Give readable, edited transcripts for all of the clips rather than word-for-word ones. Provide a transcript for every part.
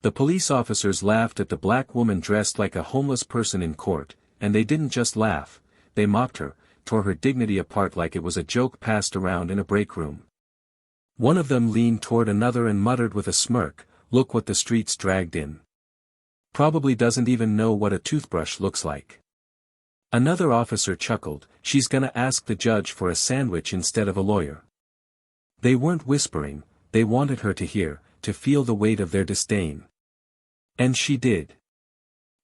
The police officers laughed at the black woman dressed like a homeless person in court, and they didn't just laugh, they mocked her, tore her dignity apart like it was a joke passed around in a break room. One of them leaned toward another and muttered with a smirk, "Look what the streets dragged in. Probably doesn't even know what a toothbrush looks like." Another officer chuckled, "She's gonna ask the judge for a sandwich instead of a lawyer." They weren't whispering, they wanted her to hear, to feel the weight of their disdain. And she did.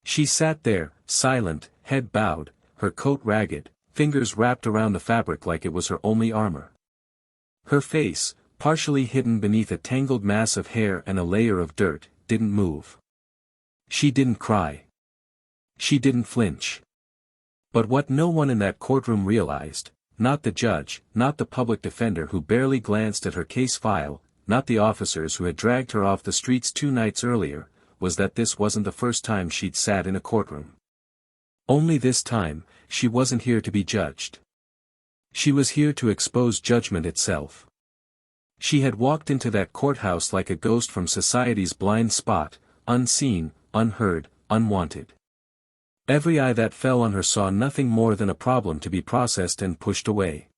She sat there, silent, head bowed, her coat ragged, fingers wrapped around the fabric like it was her only armor. Her face, partially hidden beneath a tangled mass of hair and a layer of dirt, didn't move. She didn't cry. She didn't flinch. But what no one in that courtroom realized, not the judge, not the public defender who barely glanced at her case file, not the officers who had dragged her off the streets 2 nights earlier, was that this wasn't the first time she'd sat in a courtroom. Only this time, she wasn't here to be judged. She was here to expose judgment itself. She had walked into that courthouse like a ghost from society's blind spot, unseen, unheard, unwanted. Every eye that fell on her saw nothing more than a problem to be processed and pushed away.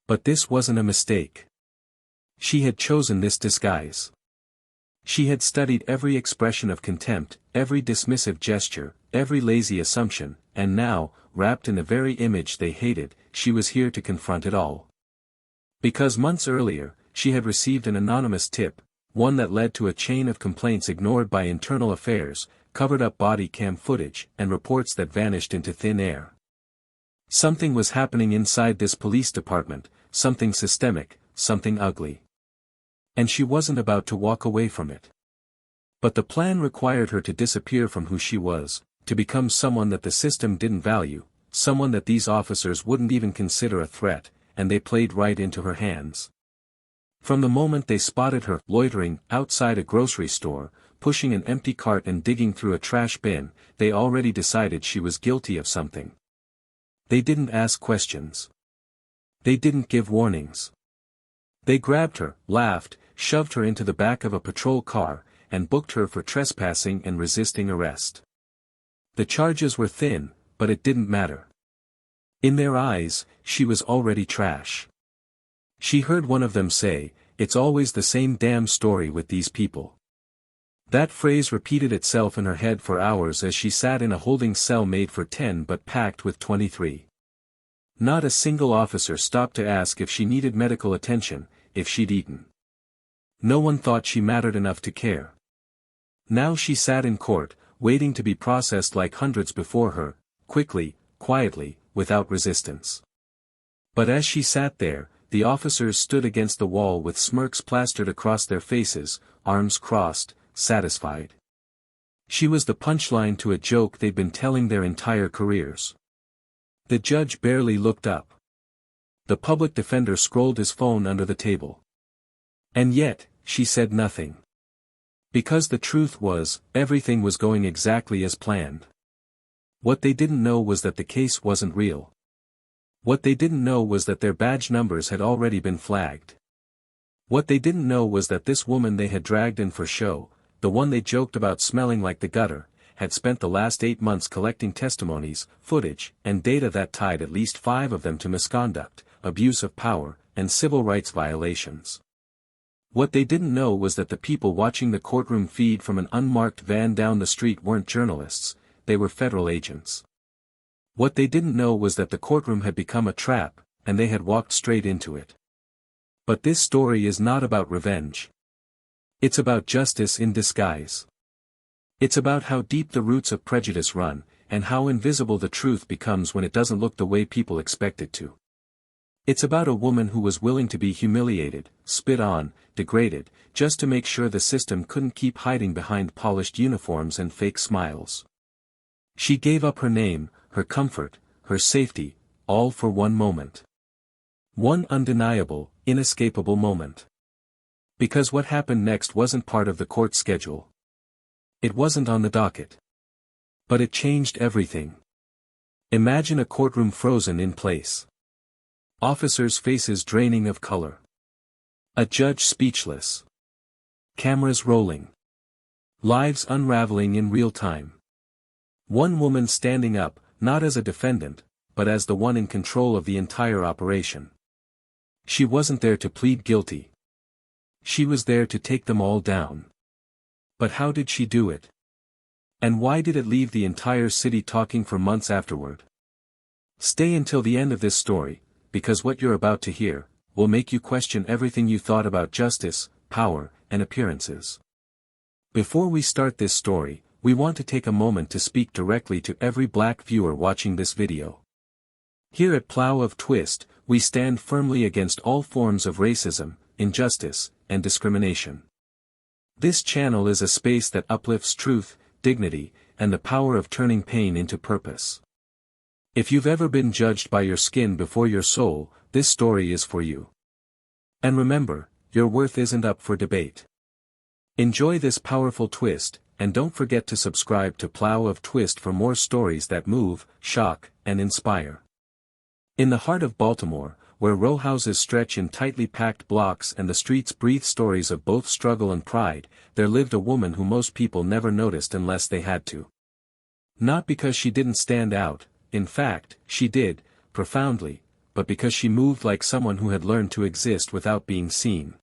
But this wasn't a mistake. She had chosen this disguise. She had studied every expression of contempt, every dismissive gesture, every lazy assumption, and now, wrapped in the very image they hated, she was here to confront it all. Because months earlier, she had received an anonymous tip, one that led to a chain of complaints ignored by internal affairs, covered-up body cam footage, and reports that vanished into thin air. Something was happening inside this police department, something systemic, something ugly. And she wasn't about to walk away from it. But the plan required her to disappear from who she was, to become someone that the system didn't value, someone that these officers wouldn't even consider a threat, and they played right into her hands. From the moment they spotted her loitering outside a grocery store, pushing an empty cart and digging through a trash bin, they already decided she was guilty of something. They didn't ask questions. They didn't give warnings. They grabbed her, laughed, shoved her into the back of a patrol car, and booked her for trespassing and resisting arrest. The charges were thin, but it didn't matter. In their eyes, she was already trash. She heard one of them say, "It's always the same damn story with these people." That phrase repeated itself in her head for hours as she sat in a holding cell made for 10 but packed with 23. Not a single officer stopped to ask if she needed medical attention, if she'd eaten. No one thought she mattered enough to care. Now she sat in court, waiting to be processed like hundreds before her, quickly, quietly, without resistance. But as she sat there, the officers stood against the wall with smirks plastered across their faces, arms crossed, satisfied. She was the punchline to a joke they'd been telling their entire careers. The judge barely looked up. The public defender scrolled his phone under the table. And yet, she said nothing. Because the truth was, everything was going exactly as planned. What they didn't know was that the case wasn't real. What they didn't know was that their badge numbers had already been flagged. What they didn't know was that this woman they had dragged in for show, the one they joked about smelling like the gutter, had spent the last 8 months collecting testimonies, footage, and data that tied at least 5 of them to misconduct, abuse of power, and civil rights violations. What they didn't know was that the people watching the courtroom feed from an unmarked van down the street weren't journalists, they were federal agents. What they didn't know was that the courtroom had become a trap, and they had walked straight into it. But this story is not about revenge. It's about justice in disguise. It's about how deep the roots of prejudice run, and how invisible the truth becomes when it doesn't look the way people expect it to. It's about a woman who was willing to be humiliated, spit on, degraded, just to make sure the system couldn't keep hiding behind polished uniforms and fake smiles. She gave up her name, her comfort, her safety, all for one moment. One undeniable, inescapable moment. Because what happened next wasn't part of the court schedule. It wasn't on the docket. But it changed everything. Imagine a courtroom frozen in place. Officers' faces draining of color. A judge speechless. Cameras rolling. Lives unraveling in real time. One woman standing up, not as a defendant, but as the one in control of the entire operation. She wasn't there to plead guilty. She was there to take them all down. But how did she do it? And why did it leave the entire city talking for months afterward? Stay until the end of this story, because what you're about to hear will make you question everything you thought about justice, power, and appearances. Before we start this story, we want to take a moment to speak directly to every black viewer watching this video. Here at Plow of Twist, we stand firmly against all forms of racism, injustice, and discrimination. This channel is a space that uplifts truth, dignity, and the power of turning pain into purpose. If you've ever been judged by your skin before your soul, this story is for you. And remember, your worth isn't up for debate. Enjoy this powerful twist, and don't forget to subscribe to Plow of Twist for more stories that move, shock, and inspire. In the heart of Baltimore, where row houses stretch in tightly packed blocks and the streets breathe stories of both struggle and pride, there lived a woman who most people never noticed unless they had to. Not because she didn't stand out, in fact, she did, profoundly, but because she moved like someone who had learned to exist without being seen.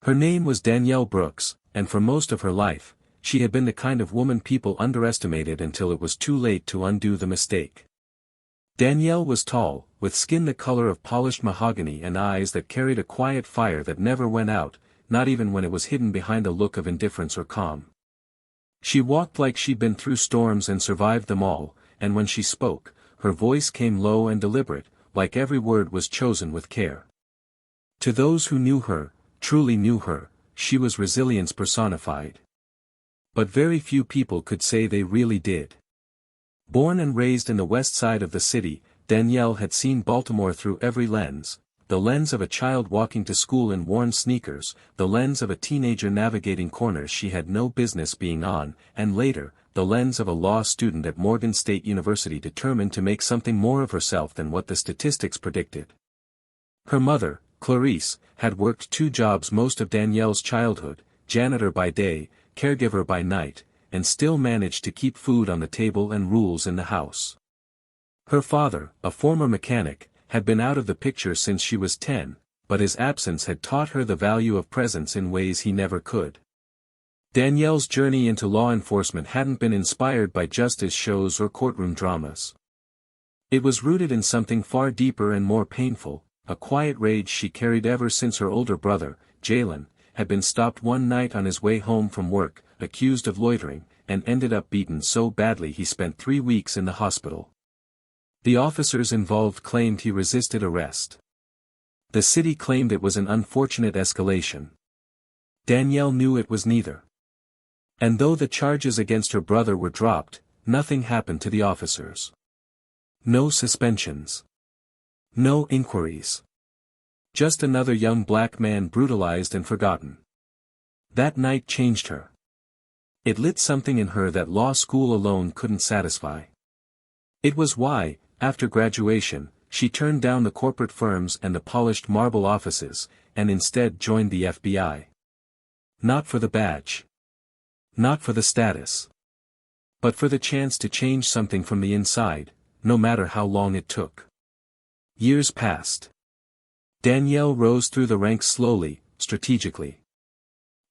Her name was Danielle Brooks, and for most of her life, she had been the kind of woman people underestimated until it was too late to undo the mistake. Danielle was tall, with skin the color of polished mahogany and eyes that carried a quiet fire that never went out, not even when it was hidden behind a look of indifference or calm. She walked like she'd been through storms and survived them all, and when she spoke, her voice came low and deliberate, like every word was chosen with care. To those who knew her, truly knew her, she was resilience personified. But very few people could say they really did. Born and raised in the west side of the city, Danielle had seen Baltimore through every lens: the lens of a child walking to school in worn sneakers, the lens of a teenager navigating corners she had no business being on, and later, the lens of a law student at Morgan State University determined to make something more of herself than what the statistics predicted. Her mother, Clarice, had worked 2 jobs most of Danielle's childhood, janitor by day, caregiver by night, and still managed to keep food on the table and rules in the house. Her father, a former mechanic, had been out of the picture since she was 10, but his absence had taught her the value of presence in ways he never could. Danielle's journey into law enforcement hadn't been inspired by justice shows or courtroom dramas. It was rooted in something far deeper and more painful, a quiet rage she carried ever since her older brother, Jalen, had been stopped one night on his way home from work, accused of loitering, and ended up beaten so badly he spent 3 weeks in the hospital. The officers involved claimed he resisted arrest. The city claimed it was an unfortunate escalation. Danielle knew it was neither. And though the charges against her brother were dropped, nothing happened to the officers. No suspensions. No inquiries. Just another young black man brutalized and forgotten. That night changed her. It lit something in her that law school alone couldn't satisfy. It was why, after graduation, she turned down the corporate firms and the polished marble offices, and instead joined the FBI. Not for the badge. Not for the status. But for the chance to change something from the inside, no matter how long it took. Years passed. Danielle rose through the ranks slowly, strategically.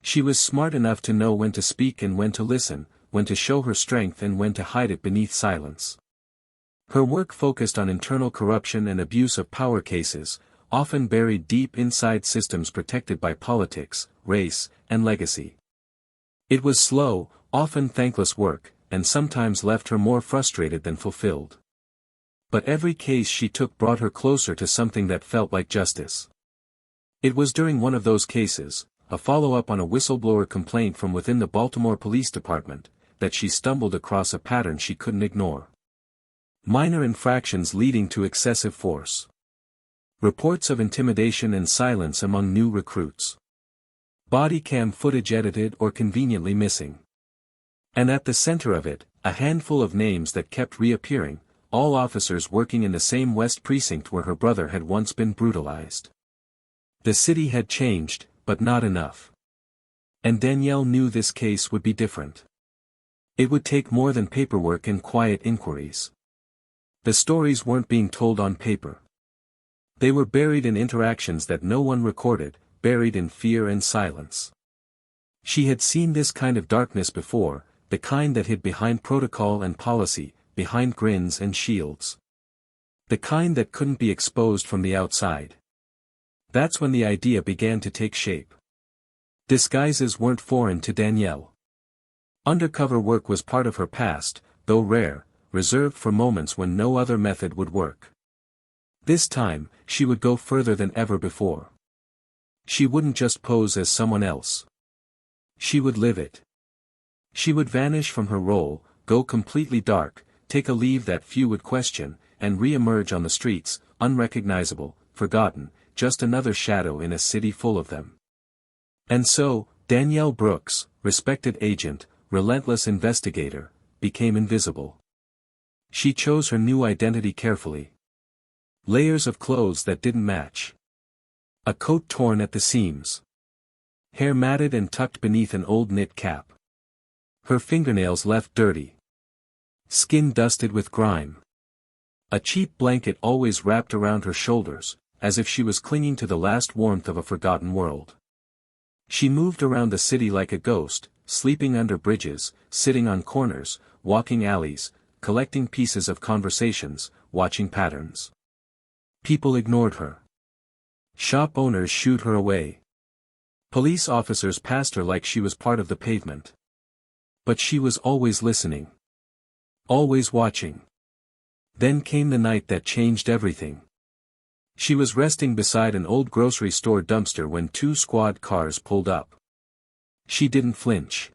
She was smart enough to know when to speak and when to listen, when to show her strength and when to hide it beneath silence. Her work focused on internal corruption and abuse of power cases, often buried deep inside systems protected by politics, race, and legacy. It was slow, often thankless work, and sometimes left her more frustrated than fulfilled. But every case she took brought her closer to something that felt like justice. It was during one of those cases, a follow-up on a whistleblower complaint from within the Baltimore Police Department, that she stumbled across a pattern she couldn't ignore. Minor infractions leading to excessive force. Reports of intimidation and silence among new recruits. Body cam footage edited or conveniently missing. And at the center of it, a handful of names that kept reappearing, all officers working in the same West Precinct where her brother had once been brutalized. The city had changed, but not enough. And Danielle knew this case would be different. It would take more than paperwork and quiet inquiries. The stories weren't being told on paper. They were buried in interactions that no one recorded, buried in fear and silence. She had seen this kind of darkness before, the kind that hid behind protocol and policy, behind grins and shields. The kind that couldn't be exposed from the outside. That's when the idea began to take shape. Disguises weren't foreign to Danielle. Undercover work was part of her past, though rare, reserved for moments when no other method would work. This time, she would go further than ever before. She wouldn't just pose as someone else. She would live it. She would vanish from her role, go completely dark, take a leave that few would question, and re-emerge on the streets, unrecognizable, forgotten, just another shadow in a city full of them. And so, Danielle Brooks, respected agent, relentless investigator, became invisible. She chose her new identity carefully. Layers of clothes that didn't match. A coat torn at the seams. Hair matted and tucked beneath an old knit cap. Her fingernails left dirty. Skin dusted with grime. A cheap blanket always wrapped around her shoulders, as if she was clinging to the last warmth of a forgotten world. She moved around the city like a ghost, sleeping under bridges, sitting on corners, walking alleys, collecting pieces of conversations, watching patterns. People ignored her. Shop owners shooed her away. Police officers passed her like she was part of the pavement. But she was always listening. Always watching. Then came the night that changed everything. She was resting beside an old grocery store dumpster when two squad cars pulled up. She didn't flinch.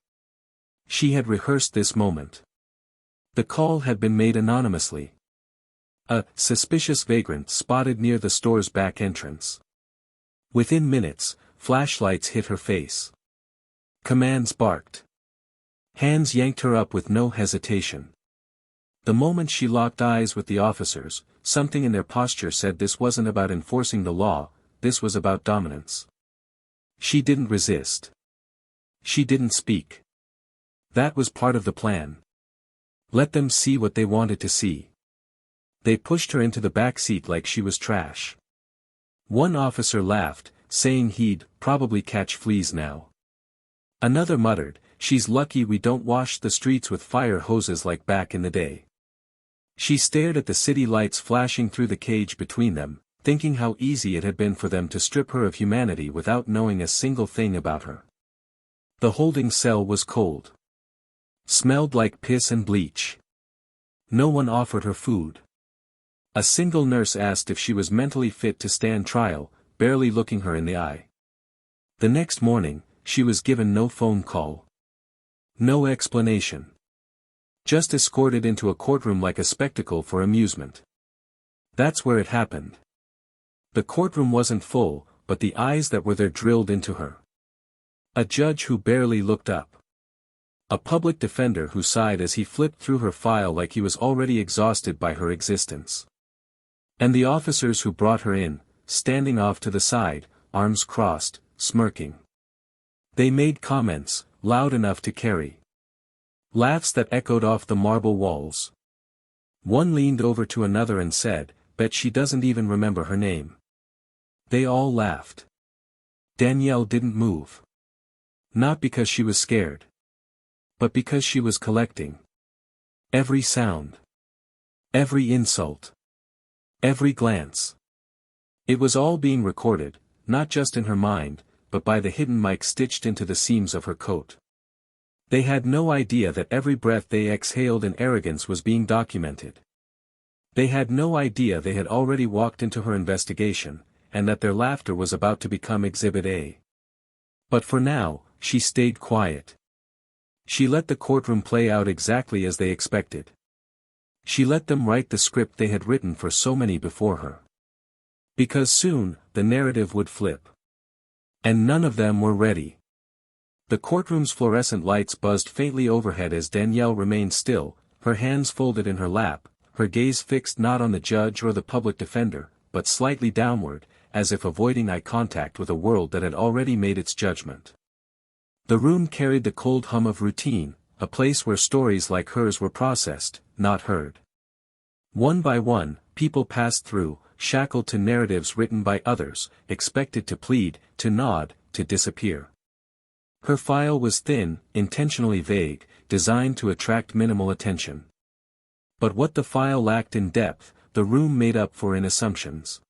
She had rehearsed this moment. The call had been made anonymously. A suspicious vagrant spotted near the store's back entrance. Within minutes, flashlights hit her face. Commands barked. Hands yanked her up with no hesitation. The moment she locked eyes with the officers, something in their posture said this wasn't about enforcing the law, this was about dominance. She didn't resist. She didn't speak. That was part of the plan. Let them see what they wanted to see. They pushed her into the back seat like she was trash. One officer laughed, saying he'd probably catch fleas now. Another muttered, "She's lucky we don't wash the streets with fire hoses like back in the day." She stared at the city lights flashing through the cage between them, thinking how easy it had been for them to strip her of humanity without knowing a single thing about her. The holding cell was cold. Smelled like piss and bleach. No one offered her food. A single nurse asked if she was mentally fit to stand trial, barely looking her in the eye. The next morning, she was given no phone call. No explanation. Just escorted into a courtroom like a spectacle for amusement. That's where it happened. The courtroom wasn't full, but the eyes that were there drilled into her. A judge who barely looked up. A public defender who sighed as he flipped through her file like he was already exhausted by her existence. And the officers who brought her in, standing off to the side, arms crossed, smirking. They made comments, loud enough to carry. Laughs that echoed off the marble walls. One leaned over to another and said, "Bet she doesn't even remember her name." They all laughed. Danielle didn't move. Not because she was scared. But because she was collecting. Every sound. Every insult. Every glance. It was all being recorded, not just in her mind, but by the hidden mic stitched into the seams of her coat. They had no idea that every breath they exhaled in arrogance was being documented. They had no idea they had already walked into her investigation, and that their laughter was about to become Exhibit A. But for now, she stayed quiet. She let the courtroom play out exactly as they expected. She let them write the script they had written for so many before her. Because soon, the narrative would flip. And none of them were ready. The courtroom's fluorescent lights buzzed faintly overhead as Danielle remained still, her hands folded in her lap, her gaze fixed not on the judge or the public defender, but slightly downward, as if avoiding eye contact with a world that had already made its judgment. The room carried the cold hum of routine, a place where stories like hers were processed, not heard. One by one, people passed through, shackled to narratives written by others, expected to plead, to nod, to disappear. Her file was thin, intentionally vague, designed to attract minimal attention. But what the file lacked in depth, the room made up for in assumptions.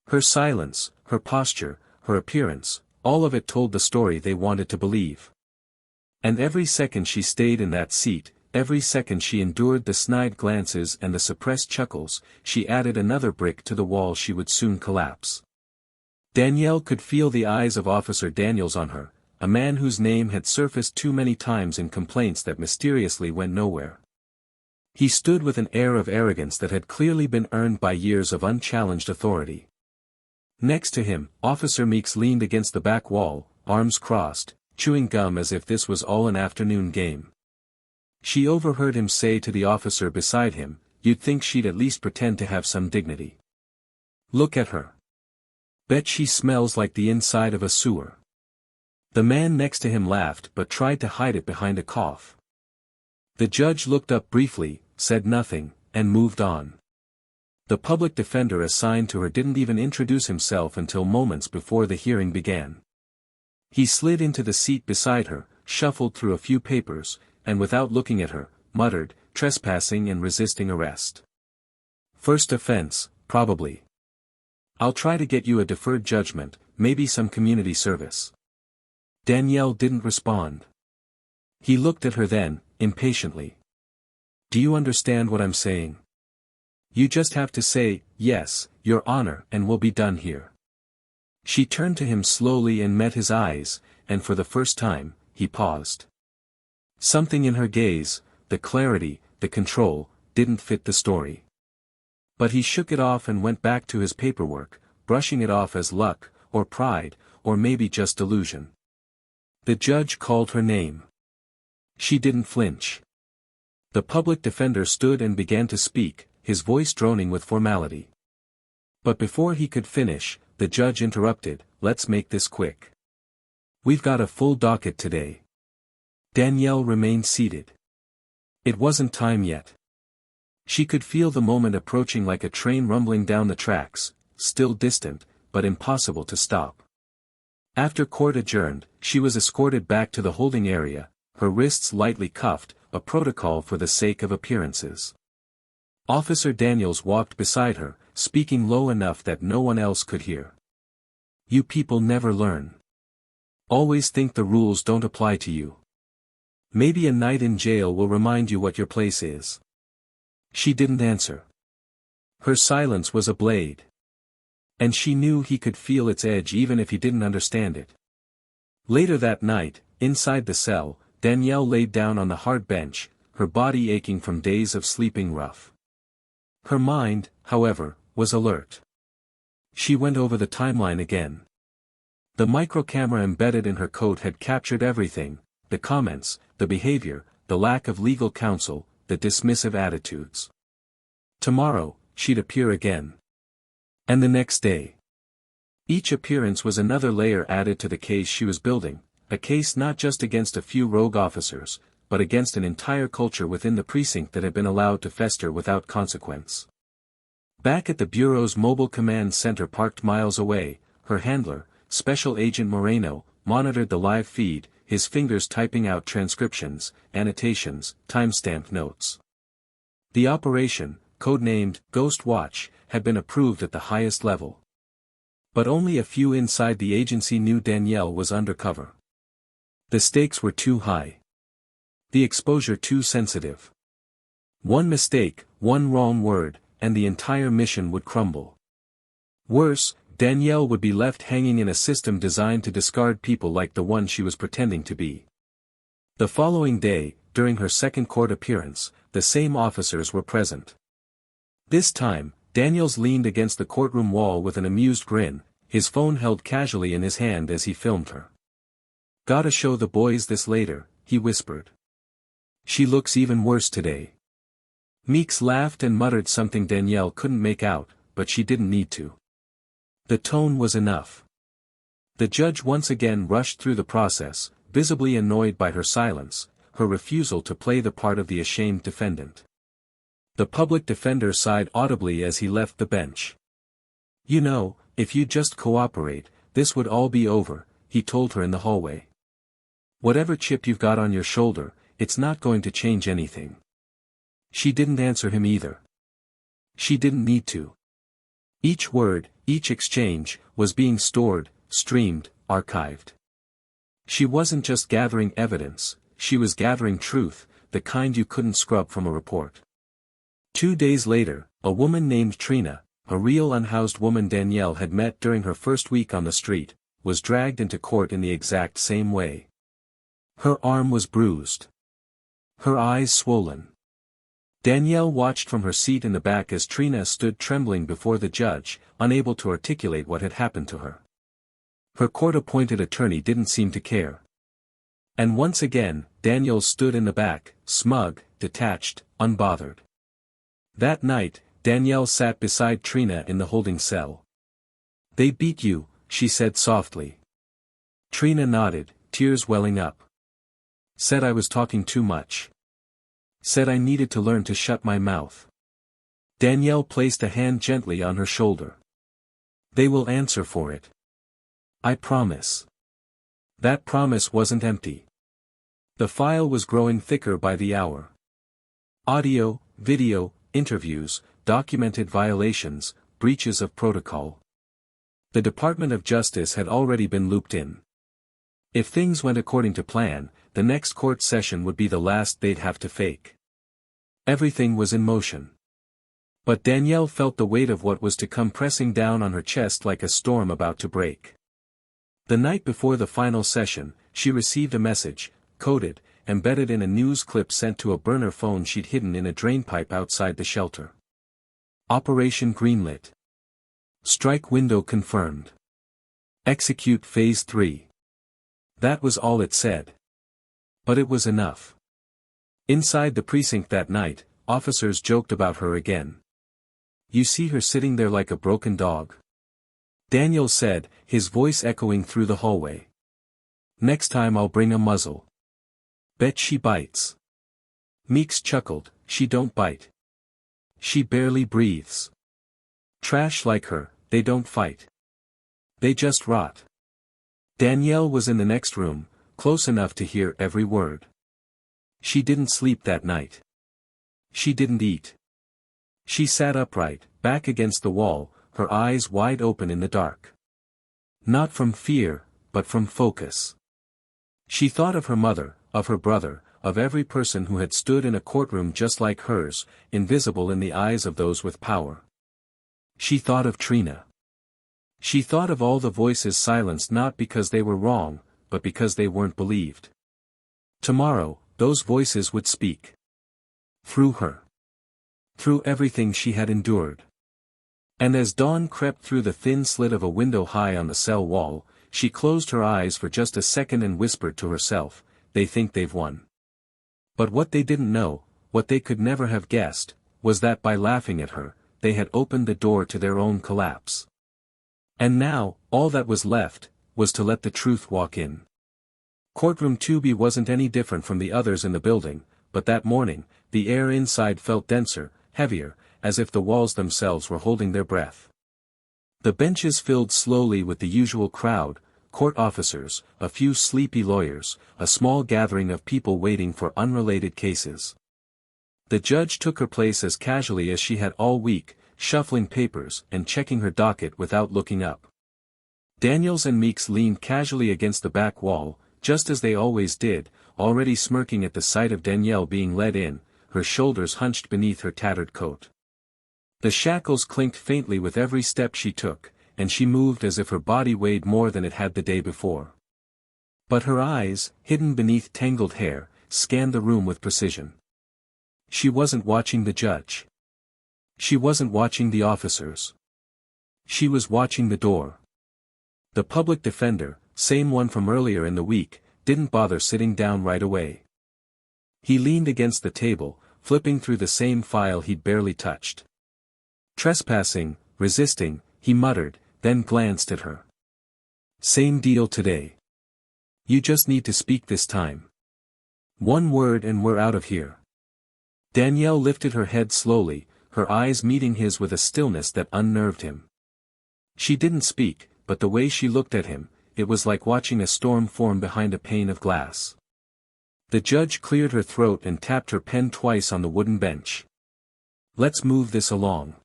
Her silence, her posture, her appearance, all of it told the story they wanted to believe. And every second she stayed in that seat, every second she endured the snide glances and the suppressed chuckles, she added another brick to the wall she would soon collapse. Danielle could feel the eyes of Officer Daniels on her, a man whose name had surfaced too many times in complaints that mysteriously went nowhere. He stood with an air of arrogance that had clearly been earned by years of unchallenged authority. Next to him, Officer Meeks leaned against the back wall, arms crossed, chewing gum as if this was all an afternoon game. She overheard him say to the officer beside him, "You'd think she'd at least pretend to have some dignity. Look at her. Bet she smells like the inside of a sewer." The man next to him laughed but tried to hide it behind a cough. The judge looked up briefly, said nothing, and moved on. The public defender assigned to her didn't even introduce himself until moments before the hearing began. He slid into the seat beside her, shuffled through a few papers, and without looking at her, muttered, "Trespassing and resisting arrest. First offense, probably. I'll try to get you a deferred judgment, maybe some community service." Danielle didn't respond. He looked at her then, impatiently. "Do you understand what I'm saying? You just have to say, 'Yes, Your Honor,' and we'll be done here." She turned to him slowly and met his eyes, and for the first time, he paused. Something in her gaze, the clarity, the control, didn't fit the story. But he shook it off and went back to his paperwork, brushing it off as luck, or pride, or maybe just delusion. The judge called her name. She didn't flinch. The public defender stood and began to speak, his voice droning with formality. But before he could finish, the judge interrupted, "Let's make this quick. We've got a full docket today." Danielle remained seated. It wasn't time yet. She could feel the moment approaching like a train rumbling down the tracks, still distant, but impossible to stop. After court adjourned, she was escorted back to the holding area, her wrists lightly cuffed, a protocol for the sake of appearances. Officer Daniels walked beside her, speaking low enough that no one else could hear. "You people never learn. Always think the rules don't apply to you. Maybe a night in jail will remind you what your place is." She didn't answer. Her silence was a blade. And she knew he could feel its edge even if he didn't understand it. Later that night, inside the cell, Danielle laid down on the hard bench, her body aching from days of sleeping rough. Her mind, however, was alert. She went over the timeline again. The microcamera embedded in her coat had captured everything, the comments, the behavior, the lack of legal counsel, the dismissive attitudes. Tomorrow, she'd appear again. And the next day. Each appearance was another layer added to the case she was building, a case not just against a few rogue officers, but against an entire culture within the precinct that had been allowed to fester without consequence. Back at the Bureau's mobile command center parked miles away, her handler, Special Agent Moreno, monitored the live feed, his fingers typing out transcriptions, annotations, timestamped notes. The operation, codenamed Ghost Watch, had been approved at the highest level. But only a few inside the agency knew Danielle was undercover. The stakes were too high. The exposure too sensitive. One mistake, one wrong word, and the entire mission would crumble. Worse, Danielle would be left hanging in a system designed to discard people like the one she was pretending to be. The following day, during her second court appearance, the same officers were present. This time, Daniels leaned against the courtroom wall with an amused grin, his phone held casually in his hand as he filmed her. "Gotta show the boys this later," he whispered. "She looks even worse today." Meeks laughed and muttered something Danielle couldn't make out, but she didn't need to. The tone was enough. The judge once again rushed through the process, visibly annoyed by her silence, her refusal to play the part of the ashamed defendant. The public defender sighed audibly as he left the bench. "You know, if you'd just cooperate, this would all be over," he told her in the hallway. "Whatever chip you've got on your shoulder, it's not going to change anything." She didn't answer him either. She didn't need to. Each word, each exchange, was being stored, streamed, archived. She wasn't just gathering evidence, she was gathering truth, the kind you couldn't scrub from a report. 2 days later, a woman named Trina, a real unhoused woman Danielle had met during her first week on the street, was dragged into court in the exact same way. Her arm was bruised. Her eyes swollen. Danielle watched from her seat in the back as Trina stood trembling before the judge, unable to articulate what had happened to her. Her court-appointed attorney didn't seem to care. And once again, Danielle stood in the back, smug, detached, unbothered. That night, Danielle sat beside Trina in the holding cell. "They beat you," she said softly. Trina nodded, tears welling up. "Said I was talking too much. Said I needed to learn to shut my mouth." Danielle placed a hand gently on her shoulder. "They will answer for it. I promise." That promise wasn't empty. The file was growing thicker by the hour. Audio, video, interviews, documented violations, breaches of protocol. The Department of Justice had already been looped in. If things went according to plan, the next court session would be the last they'd have to fake. Everything was in motion. But Danielle felt the weight of what was to come pressing down on her chest like a storm about to break. The night before the final session, she received a message, coded, embedded in a news clip sent to a burner phone she'd hidden in a drainpipe outside the shelter. Operation greenlit. Strike window confirmed. Execute phase 3. That was all it said. But it was enough. Inside the precinct that night, officers joked about her again. "You see her sitting there like a broken dog?" Daniel said, his voice echoing through the hallway. "Next time I'll bring a muzzle. Bet she bites." Meeks chuckled, "She don't bite. She barely breathes. Trash like her, they don't fight. They just rot." Danielle was in the next room, close enough to hear every word. She didn't sleep that night. She didn't eat. She sat upright, back against the wall, her eyes wide open in the dark. Not from fear, but from focus. She thought of her mother, of her brother, of every person who had stood in a courtroom just like hers, invisible in the eyes of those with power. She thought of Trina. She thought of all the voices silenced not because they were wrong, but because they weren't believed. Tomorrow, those voices would speak. Through her. Through everything she had endured. And as dawn crept through the thin slit of a window high on the cell wall, she closed her eyes for just a second and whispered to herself, "They think they've won." But what they didn't know, what they could never have guessed, was that by laughing at her, they had opened the door to their own collapse. And now, all that was left, was to let the truth walk in. Courtroom 2B wasn't any different from the others in the building, but that morning, the air inside felt denser, heavier, as if the walls themselves were holding their breath. The benches filled slowly with the usual crowd, court officers, a few sleepy lawyers, a small gathering of people waiting for unrelated cases. The judge took her place as casually as she had all week, shuffling papers and checking her docket without looking up. Daniels and Meeks leaned casually against the back wall, just as they always did, already smirking at the sight of Danielle being led in, her shoulders hunched beneath her tattered coat. The shackles clinked faintly with every step she took, and she moved as if her body weighed more than it had the day before. But her eyes, hidden beneath tangled hair, scanned the room with precision. She wasn't watching the judge. She wasn't watching the officers. She was watching the door. The public defender, same one from earlier in the week, didn't bother sitting down right away. He leaned against the table, flipping through the same file he'd barely touched. "Trespassing, resisting," he muttered, then glanced at her. "Same deal today." You just need to speak this time. One word and we're out of here. Danielle lifted her head slowly, her eyes meeting his with a stillness that unnerved him. She didn't speak, but the way she looked at him, it was like watching a storm form behind a pane of glass. The judge cleared her throat and tapped her pen twice on the wooden bench. Let's move this along.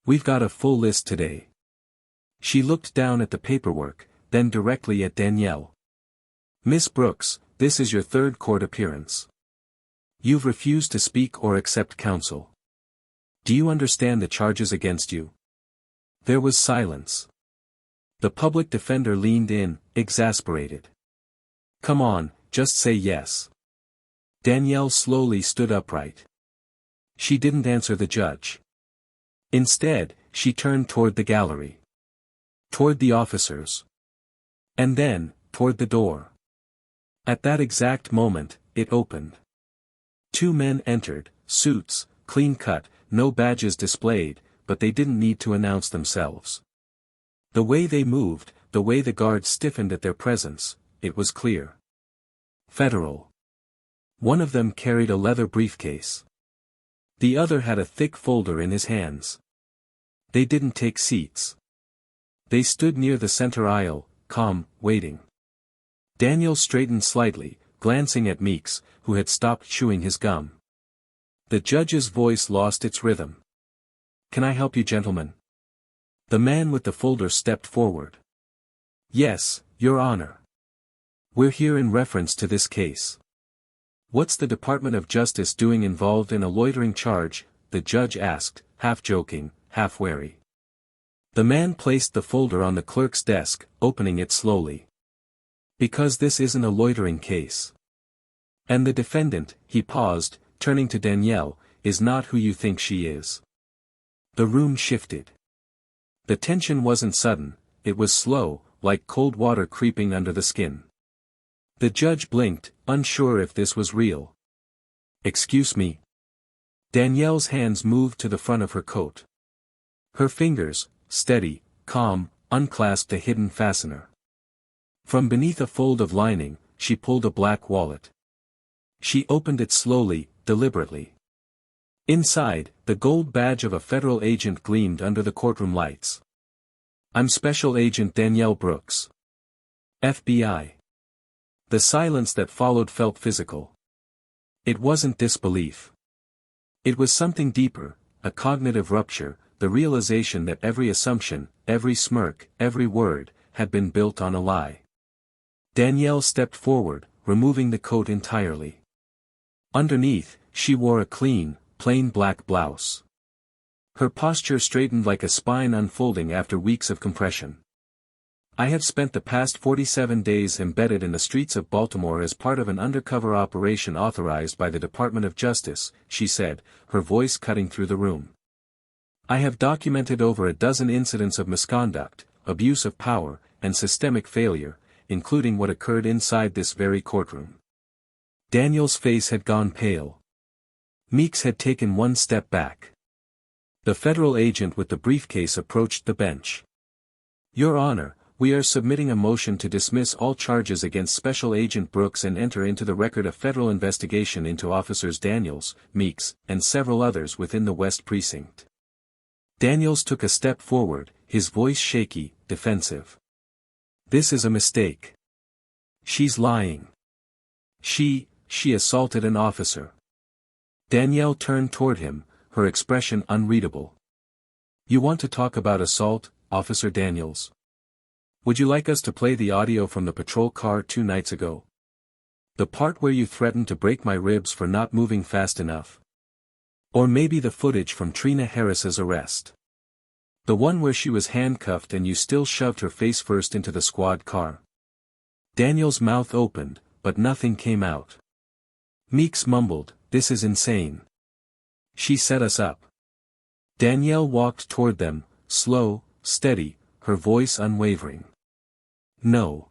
We've got a full list today. She looked down at the paperwork, then directly at Danielle. Miss Brooks, this is your third court appearance. You've refused to speak or accept counsel. Do you understand the charges against you? There was silence. The public defender leaned in, exasperated. Come on, just say yes. Danielle slowly stood upright. She didn't answer the judge. Instead, she turned toward the gallery. Toward the officers. And then, toward the door. At that exact moment, it opened. Two men entered, suits, clean-cut, no badges displayed, but they didn't need to announce themselves. The way they moved, the way the guards stiffened at their presence, it was clear. Federal. One of them carried a leather briefcase. The other had a thick folder in his hands. They didn't take seats. They stood near the center aisle, calm, waiting. Daniel straightened slightly, glancing at Meeks, who had stopped chewing his gum. The judge's voice lost its rhythm. Can I help you, gentlemen? The man with the folder stepped forward. Yes, Your Honor. We're here in reference to this case. What's the Department of Justice doing involved in a loitering charge? The judge asked, half joking, half wary. The man placed the folder on the clerk's desk, opening it slowly. Because this isn't a loitering case. And the defendant, he paused, turning to Danielle, is not who you think she is. The room shifted. The tension wasn't sudden, it was slow, like cold water creeping under the skin. The judge blinked, unsure if this was real. Excuse me. Danielle's hands moved to the front of her coat. Her fingers, steady, calm, unclasped a hidden fastener. From beneath a fold of lining, she pulled a black wallet. She opened it slowly, deliberately. Inside, the gold badge of a federal agent gleamed under the courtroom lights. I'm Special Agent Danielle Brooks. FBI. The silence that followed felt physical. It wasn't disbelief. It was something deeper, a cognitive rupture, the realization that every assumption, every smirk, every word, had been built on a lie. Danielle stepped forward, removing the coat entirely. Underneath, she wore a clean, plain black blouse. Her posture straightened like a spine unfolding after weeks of compression. I have spent the past 47 days embedded in the streets of Baltimore as part of an undercover operation authorized by the Department of Justice, she said, her voice cutting through the room. I have documented over a dozen incidents of misconduct, abuse of power, and systemic failure, including what occurred inside this very courtroom. Daniel's face had gone pale. Meeks had taken one step back. The federal agent with the briefcase approached the bench. Your Honor, we are submitting a motion to dismiss all charges against Special Agent Brooks and enter into the record a federal investigation into Officers Daniels, Meeks, and several others within the West Precinct. Daniels took a step forward, his voice shaky, defensive. This is a mistake. She's lying. She assaulted an officer. Danielle turned toward him, her expression unreadable. You want to talk about assault, Officer Daniels? Would you like us to play the audio from the patrol car 2 nights ago? The part where you threatened to break my ribs for not moving fast enough? Or maybe the footage from Trina Harris's arrest? The one where she was handcuffed and you still shoved her face first into the squad car? Daniel's mouth opened, but nothing came out. Meeks mumbled, "This is insane. She set us up." Danielle walked toward them, slow, steady, her voice unwavering. No.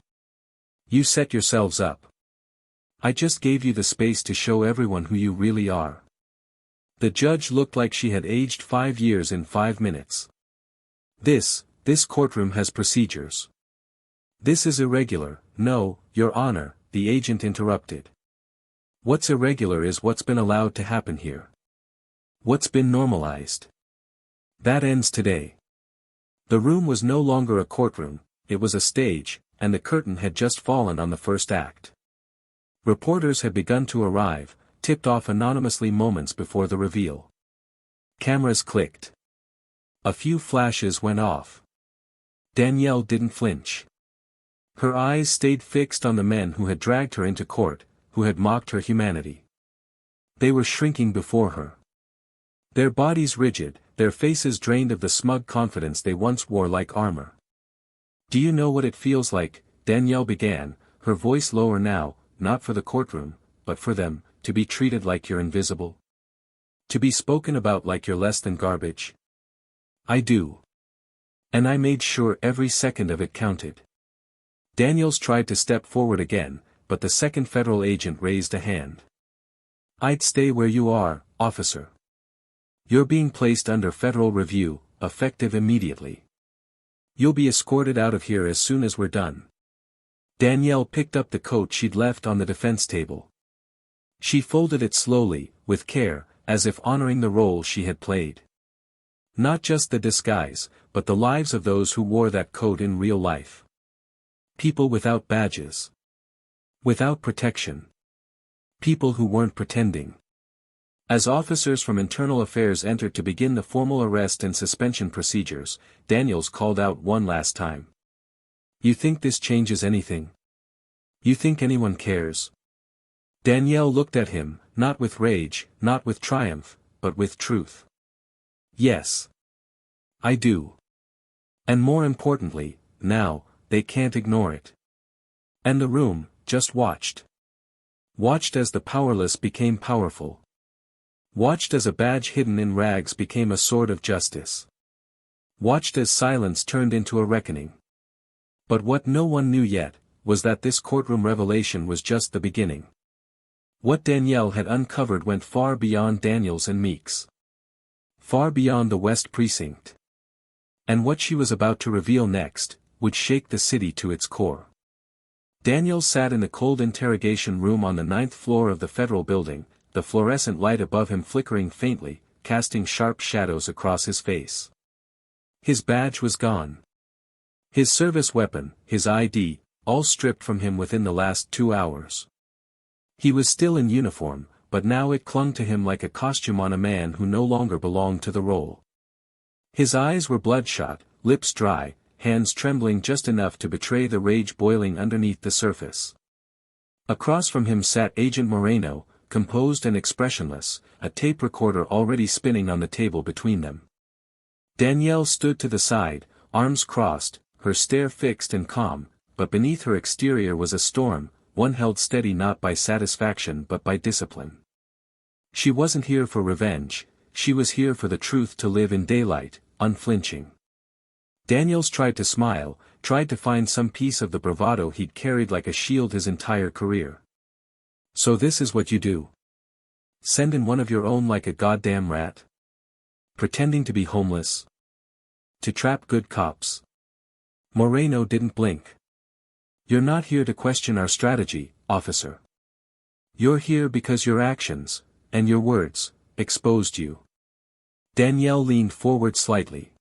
You set yourselves up. I just gave you the space to show everyone who you really are. The judge looked like she had aged 5 years in 5 minutes. This courtroom has procedures. This is irregular, no, Your Honor, the agent interrupted. What's irregular is what's been allowed to happen here. What's been normalized. That ends today. The room was no longer a courtroom, it was a stage, and the curtain had just fallen on the first act. Reporters had begun to arrive, tipped off anonymously moments before the reveal. Cameras clicked. A few flashes went off. Danielle didn't flinch. Her eyes stayed fixed on the men who had dragged her into court, who had mocked her humanity. They were shrinking before her. Their bodies rigid, their faces drained of the smug confidence they once wore like armor. Do you know what it feels like, Danielle began, her voice lower now, not for the courtroom, but for them, to be treated like you're invisible? To be spoken about like you're less than garbage? I do. And I made sure every second of it counted. Daniels tried to step forward again, but the second federal agent raised a hand. I'd stay where you are, officer. You're being placed under federal review, effective immediately. You'll be escorted out of here as soon as we're done. Danielle picked up the coat she'd left on the defense table. She folded it slowly, with care, as if honoring the role she had played. Not just the disguise, but the lives of those who wore that coat in real life. People without badges. Without protection. People who weren't pretending. As officers from Internal Affairs entered to begin the formal arrest and suspension procedures, Daniels called out one last time. You think this changes anything? You think anyone cares? Danielle looked at him, not with rage, not with triumph, but with truth. Yes. I do. And more importantly, now, they can't ignore it. And the room, just watched. Watched as the powerless became powerful. Watched as a badge hidden in rags became a sword of justice. Watched as silence turned into a reckoning. But what no one knew yet, was that this courtroom revelation was just the beginning. What Danielle had uncovered went far beyond Daniels and Meeks. Far beyond the West Precinct. And what she was about to reveal next, would shake the city to its core. Daniels sat in the cold interrogation room on the 9th floor of the federal building, the fluorescent light above him flickering faintly, casting sharp shadows across his face. His badge was gone. His service weapon, his ID, all stripped from him within the last 2 hours. He was still in uniform, but now it clung to him like a costume on a man who no longer belonged to the role. His eyes were bloodshot, lips dry, hands trembling just enough to betray the rage boiling underneath the surface. Across from him sat Agent Moreno, composed and expressionless, a tape recorder already spinning on the table between them. Danielle stood to the side, arms crossed, her stare fixed and calm, but beneath her exterior was a storm, one held steady not by satisfaction but by discipline. She wasn't here for revenge, she was here for the truth to live in daylight, unflinching. Daniels tried to smile, tried to find some piece of the bravado he'd carried like a shield his entire career. So this is what you do? Send in one of your own like a goddamn rat? Pretending to be homeless? To trap good cops? Moreno didn't blink. You're not here to question our strategy, officer. You're here because your actions, and your words, exposed you. Danielle leaned forward slightly.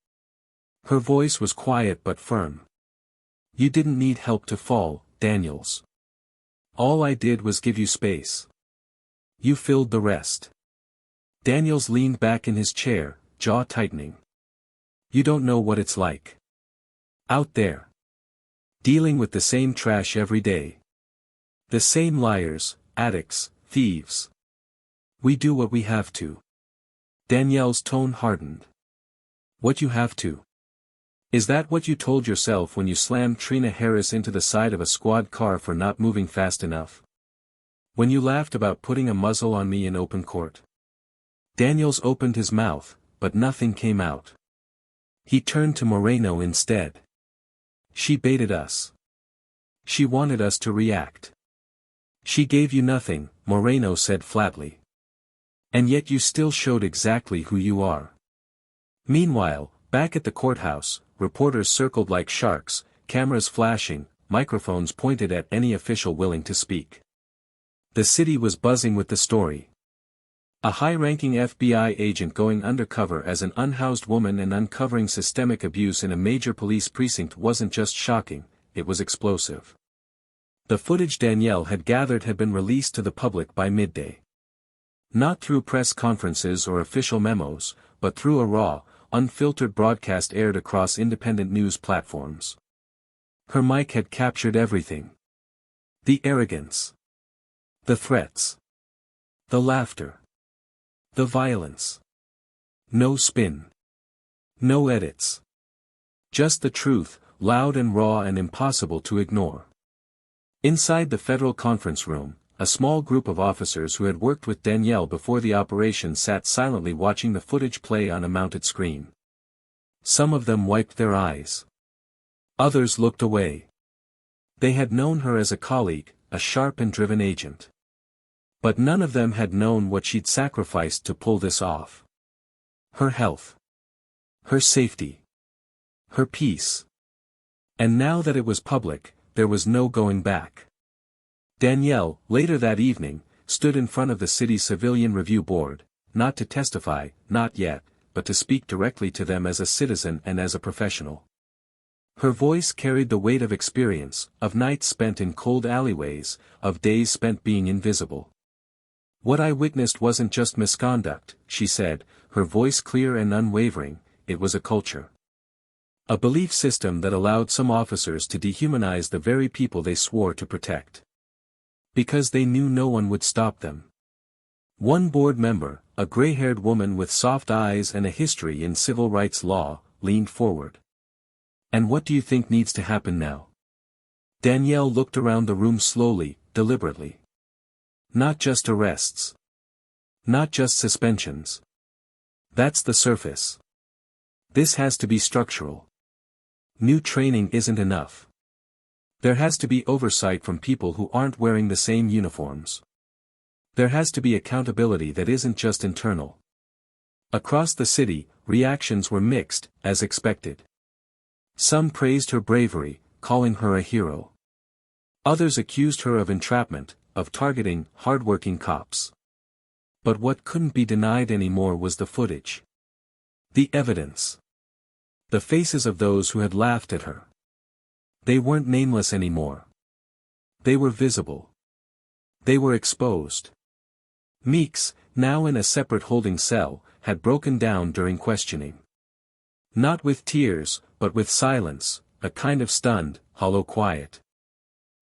Her voice was quiet but firm. You didn't need help to fall, Daniels. All I did was give you space. You filled the rest. Daniels leaned back in his chair, jaw tightening. You don't know what it's like. Out there. Dealing with the same trash every day. The same liars, addicts, thieves. We do what we have to. Danielle's tone hardened. What you have to? Is that what you told yourself when you slammed Trina Harris into the side of a squad car for not moving fast enough? When you laughed about putting a muzzle on me in open court? Daniels opened his mouth, but nothing came out. He turned to Moreno instead. She baited us. She wanted us to react. She gave you nothing, Moreno said flatly. And yet you still showed exactly who you are. Meanwhile, back at the courthouse, reporters circled like sharks, cameras flashing, microphones pointed at any official willing to speak. The city was buzzing with the story. A high-ranking FBI agent going undercover as an unhoused woman and uncovering systemic abuse in a major police precinct wasn't just shocking, it was explosive. The footage Danielle had gathered had been released to the public by midday. Not through press conferences or official memos, but through a raw, unfiltered broadcast aired across independent news platforms. Her mic had captured everything. The arrogance. The threats. The laughter. The violence. No spin. No edits. Just the truth, loud and raw and impossible to ignore. Inside the federal conference room, a small group of officers who had worked with Danielle before the operation sat silently watching the footage play on a mounted screen. Some of them wiped their eyes. Others looked away. They had known her as a colleague, a sharp and driven agent. But none of them had known what she'd sacrificed to pull this off. Her health. Her safety. Her peace. And now that it was public, there was no going back. Danielle, later that evening, stood in front of the city's Civilian Review Board, not to testify, not yet, but to speak directly to them as a citizen and as a professional. Her voice carried the weight of experience, of nights spent in cold alleyways, of days spent being invisible. What I witnessed wasn't just misconduct, she said, her voice clear and unwavering, it was a culture. A belief system that allowed some officers to dehumanize the very people they swore to protect. Because they knew no one would stop them. One board member, a gray-haired woman with soft eyes and a history in civil rights law, leaned forward. And what do you think needs to happen now? Danielle looked around the room slowly, deliberately. Not just arrests. Not just suspensions. That's the surface. This has to be structural. New training isn't enough. There has to be oversight from people who aren't wearing the same uniforms. There has to be accountability that isn't just internal. Across the city, reactions were mixed, as expected. Some praised her bravery, calling her a hero. Others accused her of entrapment, of targeting hard-working cops. But what couldn't be denied anymore was the footage. The evidence. The faces of those who had laughed at her. They weren't nameless anymore. They were visible. They were exposed. Meeks, now in a separate holding cell, had broken down during questioning. Not with tears, but with silence, a kind of stunned, hollow quiet.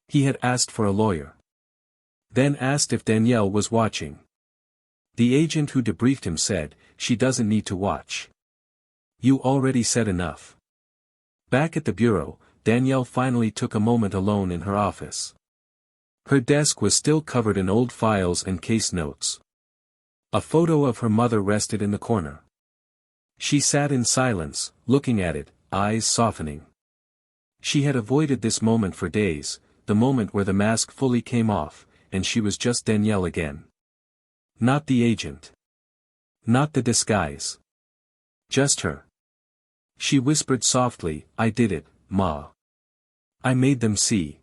He had asked for a lawyer. Then asked if Danielle was watching. The agent who debriefed him said, "She doesn't need to watch. You already said enough." Back at the bureau, Danielle finally took a moment alone in her office. Her desk was still covered in old files and case notes. A photo of her mother rested in the corner. She sat in silence, looking at it, eyes softening. She had avoided this moment for days, the moment where the mask fully came off, and she was just Danielle again. Not the agent. Not the disguise. Just her. She whispered softly, "I did it, Ma. I made them see."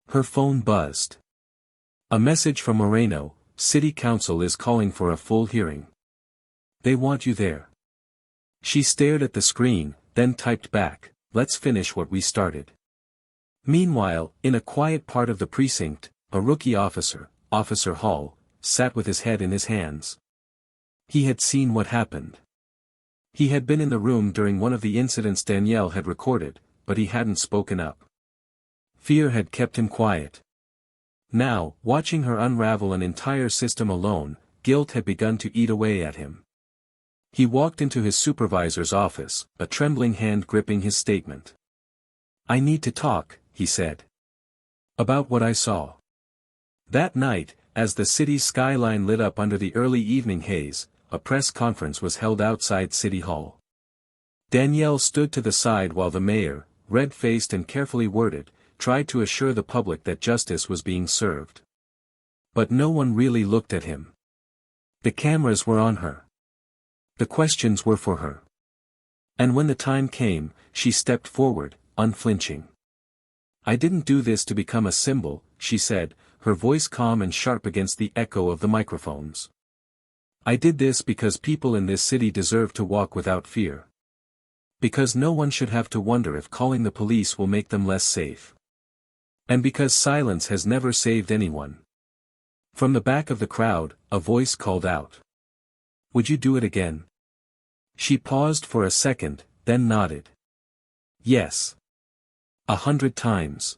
Her phone buzzed. A message from Moreno, "City Council is calling for a full hearing. They want you there." She stared at the screen, then typed back, "Let's finish what we started." Meanwhile, in a quiet part of the precinct, a rookie officer, Officer Hall, sat with his head in his hands. He had seen what happened. He had been in the room during one of the incidents Danielle had recorded, but he hadn't spoken up. Fear had kept him quiet. Now, watching her unravel an entire system alone, guilt had begun to eat away at him. He walked into his supervisor's office, a trembling hand gripping his statement. "I need to talk," he said. "About what I saw." That night, as the city's skyline lit up under the early evening haze, a press conference was held outside City Hall. Danielle stood to the side while the mayor, red-faced and carefully worded, tried to assure the public that justice was being served. But no one really looked at him. The cameras were on her. The questions were for her. And when the time came, she stepped forward, unflinching. I didn't do this to become a symbol, she said, her voice calm and sharp against the echo of the microphones. I did this because people in this city deserve to walk without fear. Because no one should have to wonder if calling the police will make them less safe. And because silence has never saved anyone. From the back of the crowd, a voice called out. Would you do it again? She paused for a second, then nodded. Yes. 100 times.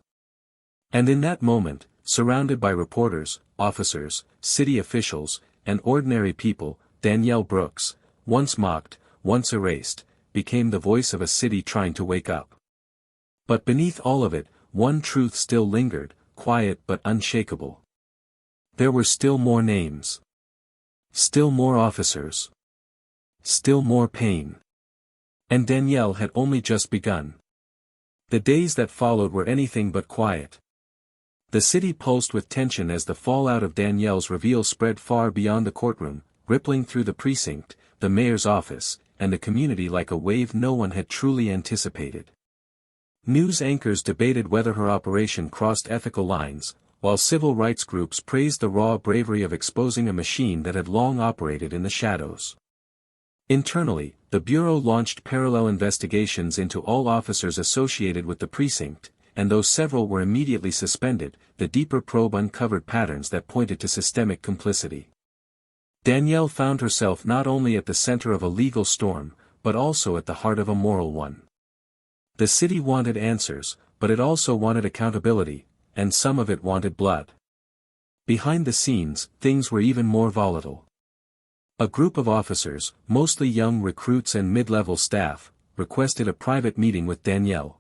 And in that moment, surrounded by reporters, officers, city officials, and ordinary people, Danielle Brooks, once mocked, once erased, became the voice of a city trying to wake up. But beneath all of it, one truth still lingered, quiet but unshakable. There were still more names. Still more officers. Still more pain. And Danielle had only just begun. The days that followed were anything but quiet. The city pulsed with tension as the fallout of Danielle's reveal spread far beyond the courtroom, rippling through the precinct, the mayor's office, and the community like a wave no one had truly anticipated. News anchors debated whether her operation crossed ethical lines, while civil rights groups praised the raw bravery of exposing a machine that had long operated in the shadows. Internally, the Bureau launched parallel investigations into all officers associated with the precinct, and though several were immediately suspended, the deeper probe uncovered patterns that pointed to systemic complicity. Danielle found herself not only at the center of a legal storm, but also at the heart of a moral one. The city wanted answers, but it also wanted accountability, and some of it wanted blood. Behind the scenes, things were even more volatile. A group of officers, mostly young recruits and mid-level staff, requested a private meeting with Danielle.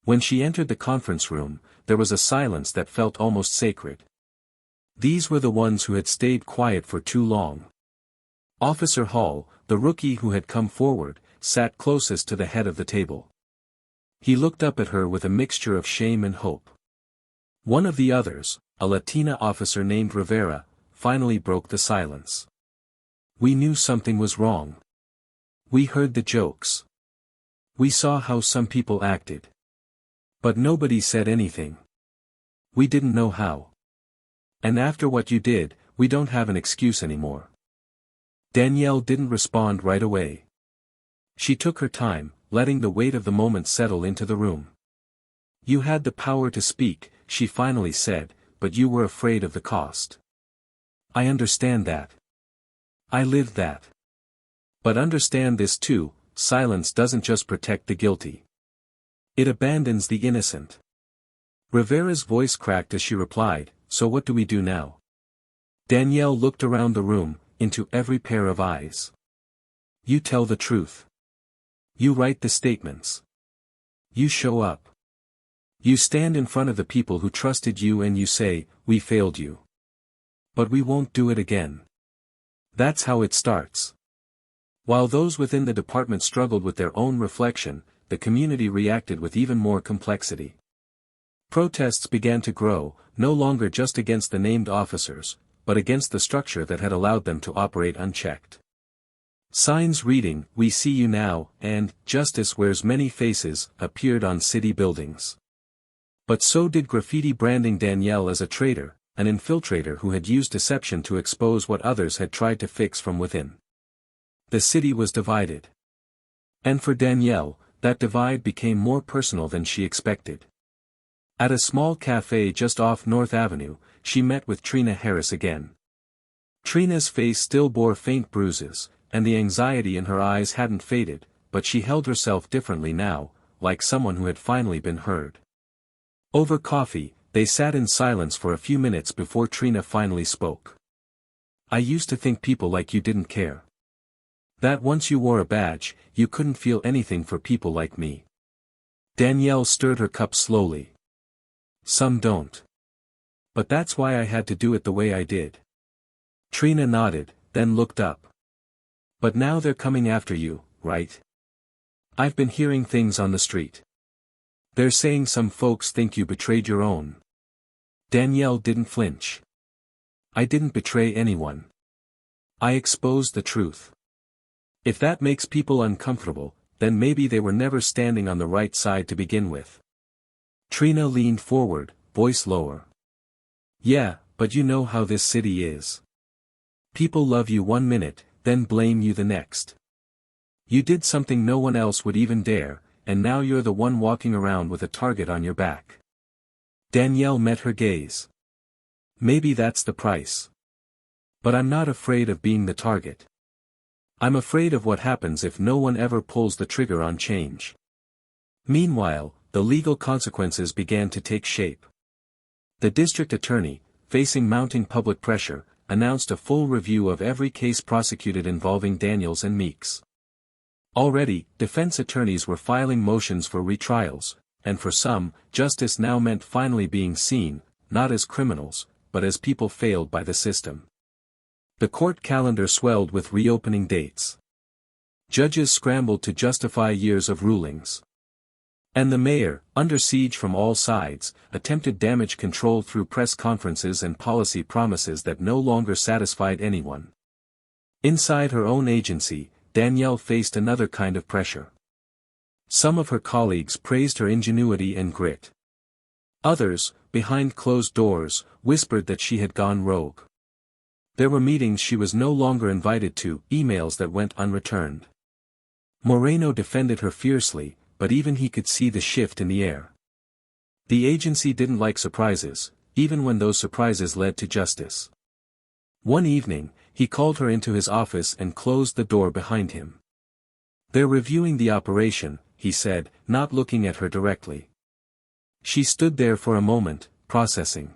When she entered the conference room, there was a silence that felt almost sacred. These were the ones who had stayed quiet for too long. Officer Hall, the rookie who had come forward, sat closest to the head of the table. He looked up at her with a mixture of shame and hope. One of the others, a Latina officer named Rivera, finally broke the silence. We knew something was wrong. We heard the jokes. We saw how some people acted. But nobody said anything. We didn't know how. And after what you did, we don't have an excuse anymore. Danielle didn't respond right away. She took her time, letting the weight of the moment settle into the room. You had the power to speak, she finally said, but you were afraid of the cost. I understand that. I lived that. But understand this too, silence doesn't just protect the guilty. It abandons the innocent. Rivera's voice cracked as she replied, so what do we do now? Danielle looked around the room, into every pair of eyes. You tell the truth. You write the statements. You show up. You stand in front of the people who trusted you and you say, we failed you. But we won't do it again. That's how it starts. While those within the department struggled with their own reflection, the community reacted with even more complexity. Protests began to grow, no longer just against the named officers, but against the structure that had allowed them to operate unchecked. Signs reading, "We see you now," and "Justice wears many faces," appeared on city buildings. But so did graffiti branding Danielle as a traitor, an infiltrator who had used deception to expose what others had tried to fix from within. The city was divided. And for Danielle, that divide became more personal than she expected. At a small cafe just off North Avenue, she met with Trina Harris again. Trina's face still bore faint bruises, and the anxiety in her eyes hadn't faded, but she held herself differently now, like someone who had finally been heard. Over coffee, they sat in silence for a few minutes before Trina finally spoke. I used to think people like you didn't care. That once you wore a badge, you couldn't feel anything for people like me. Danielle stirred her cup slowly. Some don't. But that's why I had to do it the way I did. Trina nodded, then looked up. But now they're coming after you, right? I've been hearing things on the street. They're saying some folks think you betrayed your own. Danielle didn't flinch. I didn't betray anyone. I exposed the truth. If that makes people uncomfortable, then maybe they were never standing on the right side to begin with. Trina leaned forward, voice lower. Yeah, but you know how this city is. People love you one minute, then blame you the next. You did something no one else would even dare, and now you're the one walking around with a target on your back. Danielle met her gaze. Maybe that's the price. But I'm not afraid of being the target. I'm afraid of what happens if no one ever pulls the trigger on change. Meanwhile, the legal consequences began to take shape. The district attorney, facing mounting public pressure, announced a full review of every case prosecuted involving Daniels and Meeks. Already, defense attorneys were filing motions for retrials, and for some, justice now meant finally being seen, not as criminals, but as people failed by the system. The court calendar swelled with reopening dates. Judges scrambled to justify years of rulings. And the mayor, under siege from all sides, attempted damage control through press conferences and policy promises that no longer satisfied anyone. Inside her own agency, Danielle faced another kind of pressure. Some of her colleagues praised her ingenuity and grit. Others, behind closed doors, whispered that she had gone rogue. There were meetings she was no longer invited to, emails that went unreturned. Moreno defended her fiercely, but even he could see the shift in the air. The agency didn't like surprises, even when those surprises led to justice. One evening, he called her into his office and closed the door behind him. They're reviewing the operation, he said, not looking at her directly. She stood there for a moment, processing.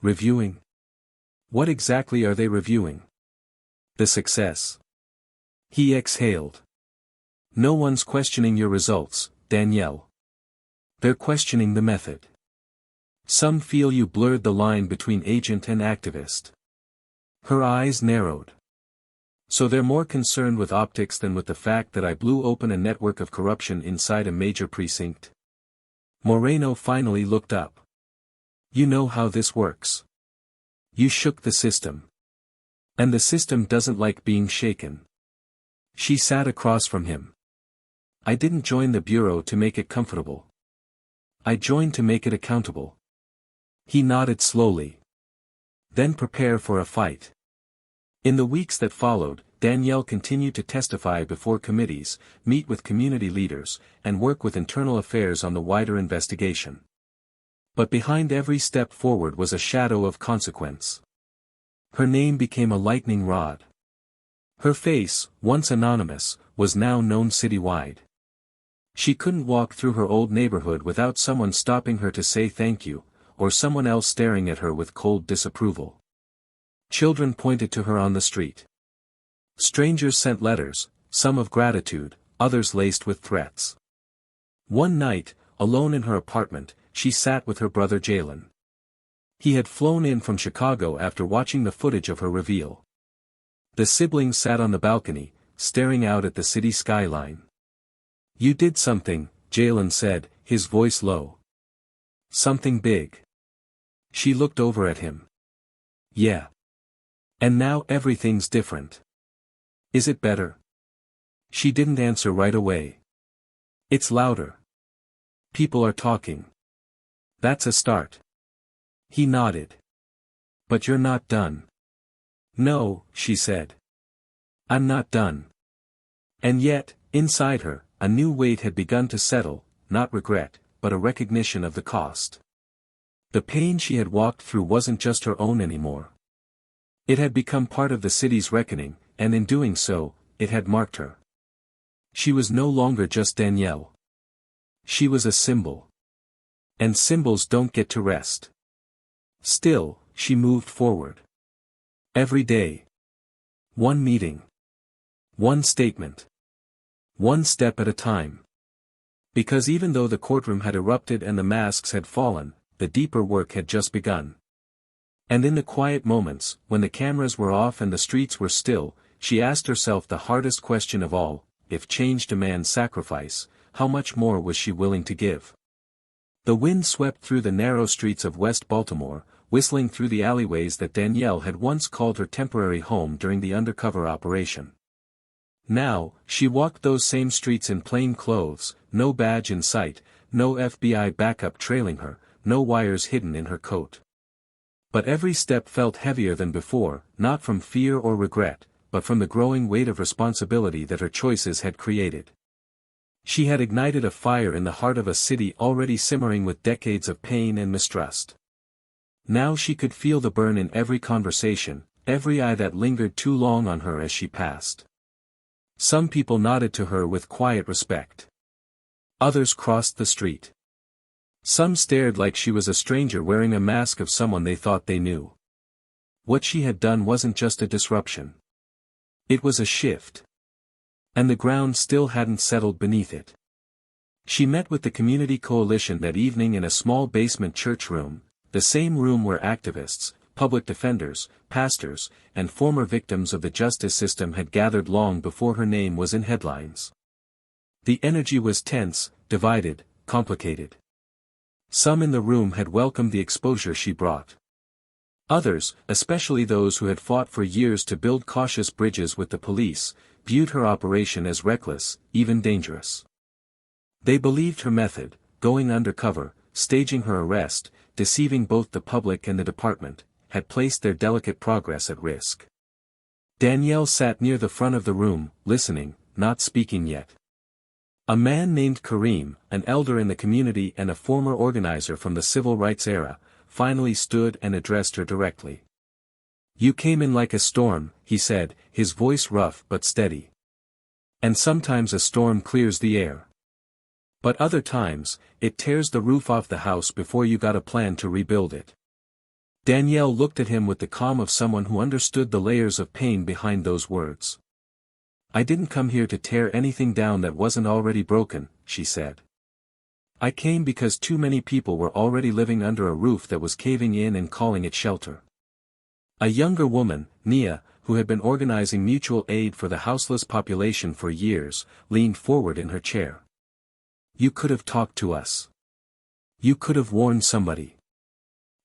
Reviewing? What exactly are they reviewing? The success. He exhaled. No one's questioning your results, Danielle. They're questioning the method. Some feel you blurred the line between agent and activist. Her eyes narrowed. So they're more concerned with optics than with the fact that I blew open a network of corruption inside a major precinct? Moreno finally looked up. You know how this works. You shook the system. And the system doesn't like being shaken. She sat across from him. I didn't join the bureau to make it comfortable. I joined to make it accountable. He nodded slowly. Then prepare for a fight. In the weeks that followed, Danielle continued to testify before committees, meet with community leaders, and work with internal affairs on the wider investigation. But behind every step forward was a shadow of consequence. Her name became a lightning rod. Her face, once anonymous, was now known citywide. She couldn't walk through her old neighborhood without someone stopping her to say thank you, or someone else staring at her with cold disapproval. Children pointed to her on the street. Strangers sent letters, some of gratitude, others laced with threats. One night, alone in her apartment, she sat with her brother Jalen. He had flown in from Chicago after watching the footage of her reveal. The siblings sat on the balcony, staring out at the city skyline. You did something, Jalen said, his voice low. Something big. She looked over at him. Yeah. And now everything's different. Is it better? She didn't answer right away. It's louder. People are talking. That's a start. He nodded. But you're not done. No, she said. I'm not done. And yet, inside her, a new weight had begun to settle, not regret, but a recognition of the cost. The pain she had walked through wasn't just her own anymore. It had become part of the city's reckoning, and in doing so, it had marked her. She was no longer just Danielle. She was a symbol. And symbols don't get to rest. Still, she moved forward. Every day. One meeting. One statement. One step at a time. Because even though the courtroom had erupted and the masks had fallen, the deeper work had just begun. And in the quiet moments, when the cameras were off and the streets were still, she asked herself the hardest question of all: if change demands sacrifice, how much more was she willing to give? The wind swept through the narrow streets of West Baltimore, whistling through the alleyways that Danielle had once called her temporary home during the undercover operation. Now, she walked those same streets in plain clothes, no badge in sight, no FBI backup trailing her, no wires hidden in her coat. But every step felt heavier than before, not from fear or regret, but from the growing weight of responsibility that her choices had created. She had ignited a fire in the heart of a city already simmering with decades of pain and mistrust. Now she could feel the burn in every conversation, every eye that lingered too long on her as she passed. Some people nodded to her with quiet respect. Others crossed the street. Some stared like she was a stranger wearing a mask of someone they thought they knew. What she had done wasn't just a disruption. It was a shift. And the ground still hadn't settled beneath it. She met with the community coalition that evening in a small basement church room, the same room where activists, public defenders, pastors, and former victims of the justice system had gathered long before her name was in headlines. The energy was tense, divided, complicated. Some in the room had welcomed the exposure she brought. Others, especially those who had fought for years to build cautious bridges with the police, viewed her operation as reckless, even dangerous. They believed her method, going undercover, staging her arrest, deceiving both the public and the department, had placed their delicate progress at risk. Danielle sat near the front of the room, listening, not speaking yet. A man named Kareem, an elder in the community and a former organizer from the civil rights era, finally stood and addressed her directly. "You came in like a storm," he said, his voice rough but steady. "And sometimes a storm clears the air. But other times, it tears the roof off the house before you got a plan to rebuild it." Danielle looked at him with the calm of someone who understood the layers of pain behind those words. "I didn't come here to tear anything down that wasn't already broken," she said. "I came because too many people were already living under a roof that was caving in and calling it shelter." A younger woman, Nia, who had been organizing mutual aid for the houseless population for years, leaned forward in her chair. "You could have talked to us. You could have warned somebody.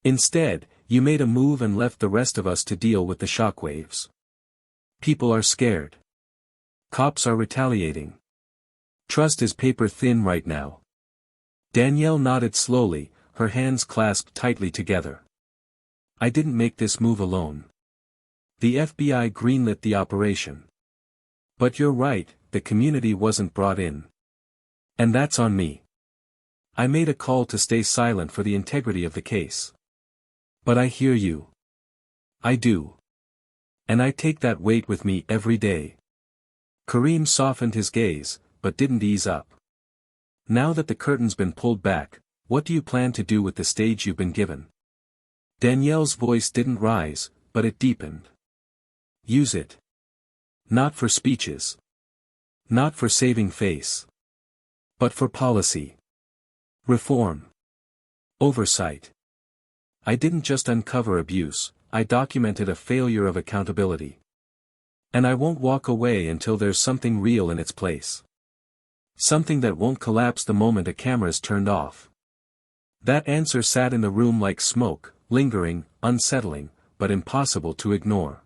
Instead, you made a move and left the rest of us to deal with the shockwaves. People are scared. Cops are retaliating. Trust is paper thin right now." Danielle nodded slowly, her hands clasped tightly together. "I didn't make this move alone. The FBI greenlit the operation. But you're right, the community wasn't brought in. And that's on me. I made a call to stay silent for the integrity of the case. But I hear you. I do. And I take that weight with me every day." Kareem softened his gaze, but didn't ease up. "Now that the curtain's been pulled back, what do you plan to do with the stage you've been given?" Danielle's voice didn't rise, but it deepened. "Use it. Not for speeches. Not for saving face. But for policy. Reform. Oversight. I didn't just uncover abuse, I documented a failure of accountability. And I won't walk away until there's something real in its place. Something that won't collapse the moment a camera's turned off." That answer sat in the room like smoke, lingering, unsettling, but impossible to ignore.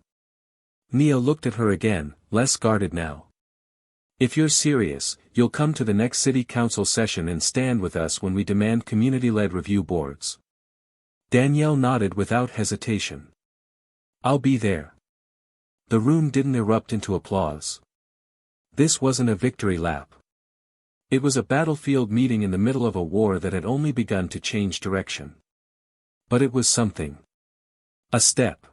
Nia looked at her again, less guarded now. "If you're serious, you'll come to the next city council session and stand with us when we demand community-led review boards." Danielle nodded without hesitation. "I'll be there." The room didn't erupt into applause. This wasn't a victory lap. It was a battlefield meeting in the middle of a war that had only begun to change direction. But it was something. A step.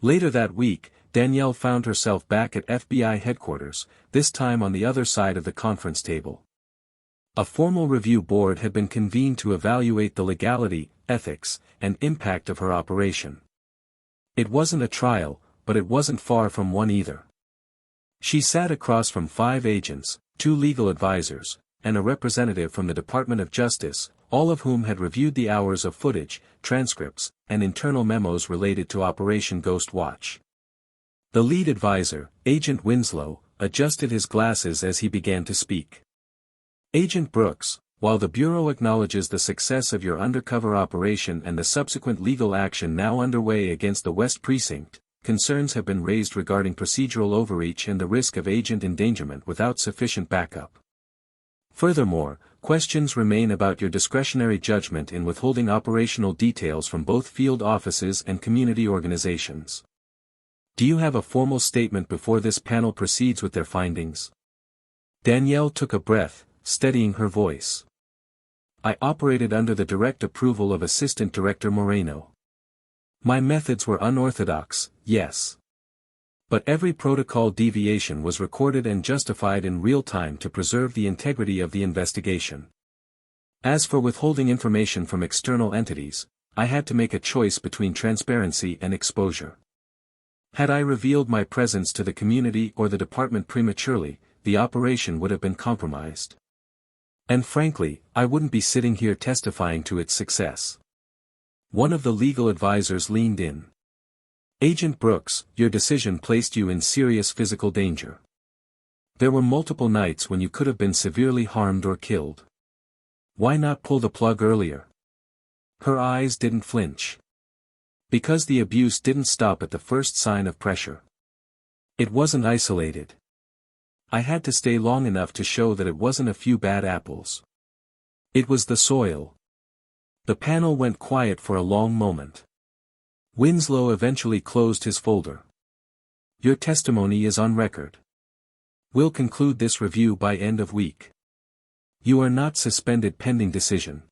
Later that week, Danielle found herself back at FBI headquarters, this time on the other side of the conference table. A formal review board had been convened to evaluate the legality, ethics, and impact of her operation. It wasn't a trial, but it wasn't far from one either. She sat across from 5 agents, 2 legal advisors, and a representative from the Department of Justice, all of whom had reviewed the hours of footage, transcripts, and internal memos related to Operation Ghost Watch. The lead advisor, Agent Winslow, adjusted his glasses as he began to speak. "Agent Brooks, while the Bureau acknowledges the success of your undercover operation and the subsequent legal action now underway against the West Precinct, concerns have been raised regarding procedural overreach and the risk of agent endangerment without sufficient backup. Furthermore, questions remain about your discretionary judgment in withholding operational details from both field offices and community organizations. Do you have a formal statement before this panel proceeds with their findings? Danielle took a breath, steadying her voice. I operated under the direct approval of Assistant Director Moreno. My methods were unorthodox, yes. But every protocol deviation was recorded and justified in real time to preserve the integrity of the investigation. As for withholding information from external entities, I had to make a choice between transparency and exposure. Had I revealed my presence to the community or the department prematurely, the operation would have been compromised. And frankly, I wouldn't be sitting here testifying to its success. One of the legal advisors leaned in. Agent Brooks, your decision placed you in serious physical danger. There were multiple nights when you could have been severely harmed or killed. Why not pull the plug earlier? Her eyes didn't flinch. Because the abuse didn't stop at the first sign of pressure. It wasn't isolated. I had to stay long enough to show that it wasn't a few bad apples. It was the soil. The panel went quiet for a long moment. Winslow eventually closed his folder. Your testimony is on record. We'll conclude this review by end of week. You are not suspended pending decision.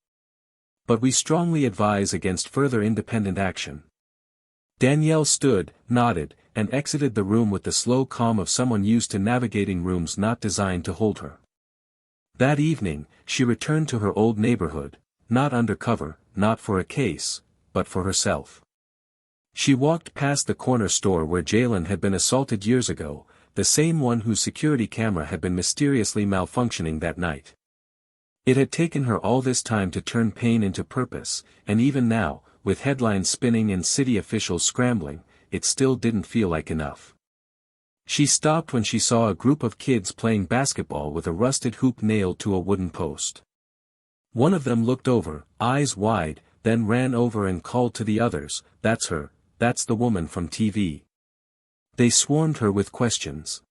But we strongly advise against further independent action. Danielle stood, nodded, and exited the room with the slow calm of someone used to navigating rooms not designed to hold her. That evening, she returned to her old neighborhood, not undercover, not for a case, but for herself. She walked past the corner store where Jalen had been assaulted years ago, the same one whose security camera had been mysteriously malfunctioning that night. It had taken her all this time to turn pain into purpose, and even now, with headlines spinning and city officials scrambling, it still didn't feel like enough. She stopped when she saw a group of kids playing basketball with a rusted hoop nailed to a wooden post. One of them looked over, eyes wide, then ran over and called to the others, "That's her, that's the woman from TV." They swarmed her with questions.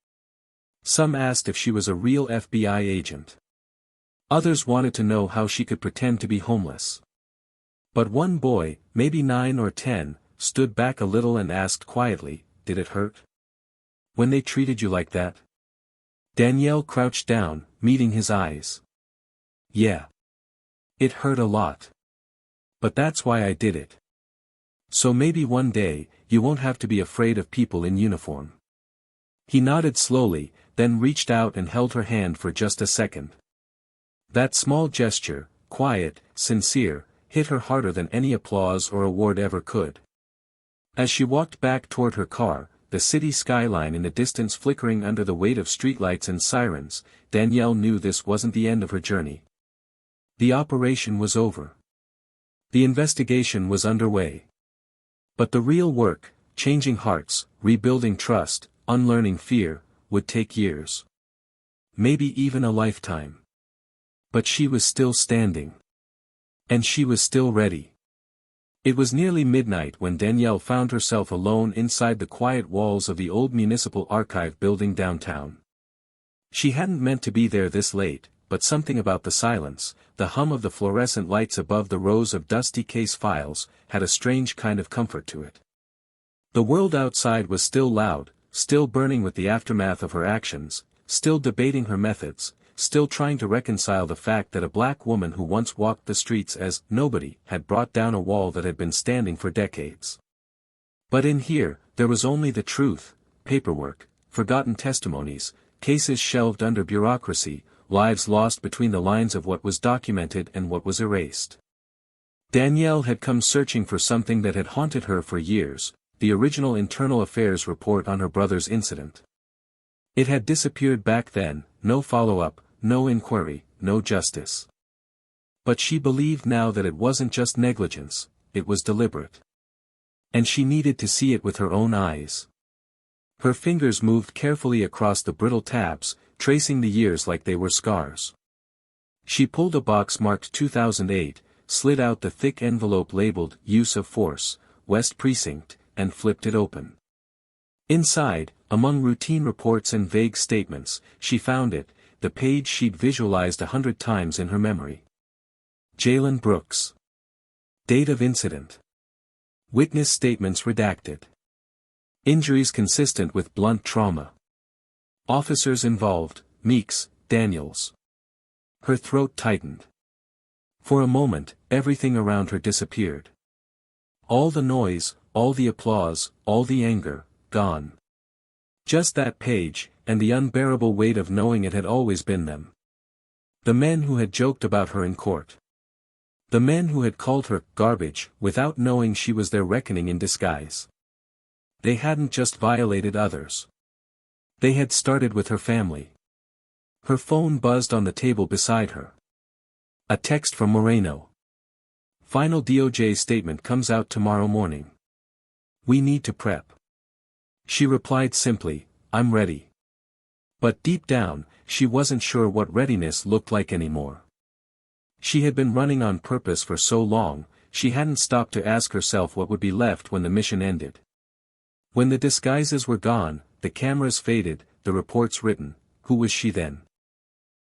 Some asked if she was a real FBI agent. Others wanted to know how she could pretend to be homeless. But one boy, maybe 9 or 10, stood back a little and asked quietly, "Did it hurt? When they treated you like that?" Danielle crouched down, meeting his eyes. "Yeah. It hurt a lot. But that's why I did it. So maybe one day, you won't have to be afraid of people in uniform." He nodded slowly, then reached out and held her hand for just a second. That small gesture, quiet, sincere, hit her harder than any applause or award ever could. As she walked back toward her car, the city skyline in the distance flickering under the weight of streetlights and sirens, Danielle knew this wasn't the end of her journey. The operation was over. The investigation was underway. But the real work, changing hearts, rebuilding trust, unlearning fear, would take years. Maybe even a lifetime. But she was still standing. And she was still ready. It was nearly midnight when Danielle found herself alone inside the quiet walls of the old municipal archive building downtown. She hadn't meant to be there this late, but something about the silence, the hum of the fluorescent lights above the rows of dusty case files, had a strange kind of comfort to it. The world outside was still loud, still burning with the aftermath of her actions, still debating her methods, still trying to reconcile the fact that a black woman who once walked the streets as nobody had brought down a wall that had been standing for decades. But in here, there was only the truth, paperwork, forgotten testimonies, cases shelved under bureaucracy, lives lost between the lines of what was documented and what was erased. Danielle had come searching for something that had haunted her for years, the original internal affairs report on her brother's incident. It had disappeared back then, no follow-up, no inquiry, no justice. But she believed now that it wasn't just negligence, it was deliberate. And she needed to see it with her own eyes. Her fingers moved carefully across the brittle tabs, tracing the years like they were scars. She pulled a box marked 2008, slid out the thick envelope labeled Use of Force, West Precinct, and flipped it open. Inside, among routine reports and vague statements, she found it, the page she'd visualized 100 times in her memory. Jalen Brooks. Date of incident. Witness statements redacted. Injuries consistent with blunt trauma. Officers involved, Meeks, Daniels. Her throat tightened. For a moment, everything around her disappeared. All the noise, all the applause, all the anger, gone. Just that page, and the unbearable weight of knowing it had always been them. The men who had joked about her in court. The men who had called her garbage, without knowing she was their reckoning in disguise. They hadn't just violated others. They had started with her family. Her phone buzzed on the table beside her. A text from Moreno. Final DOJ statement comes out tomorrow morning. We need to prep. She replied simply, I'm ready. But deep down, she wasn't sure what readiness looked like anymore. She had been running on purpose for so long, she hadn't stopped to ask herself what would be left when the mission ended. When the disguises were gone, the cameras faded, the reports written, who was she then?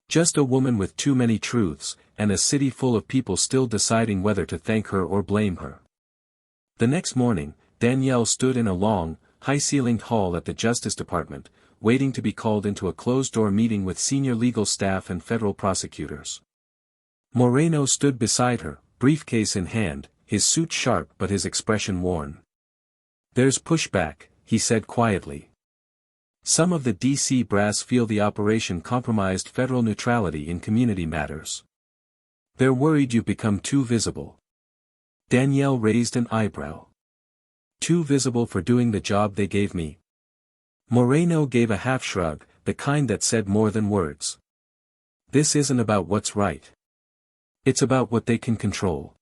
Just a woman with too many truths, and a city full of people still deciding whether to thank her or blame her. The next morning, Danielle stood in a long, high-ceilinged hall at the Justice Department, waiting to be called into a closed-door meeting with senior legal staff and federal prosecutors. Moreno stood beside her, briefcase in hand, his suit sharp but his expression worn. There's pushback, he said quietly. Some of the D.C. brass feel the operation compromised federal neutrality in community matters. They're worried you've become too visible. Danielle raised an eyebrow. Too visible for doing the job they gave me. Moreno gave a half shrug, the kind that said more than words. This isn't about what's right. It's about what they can control.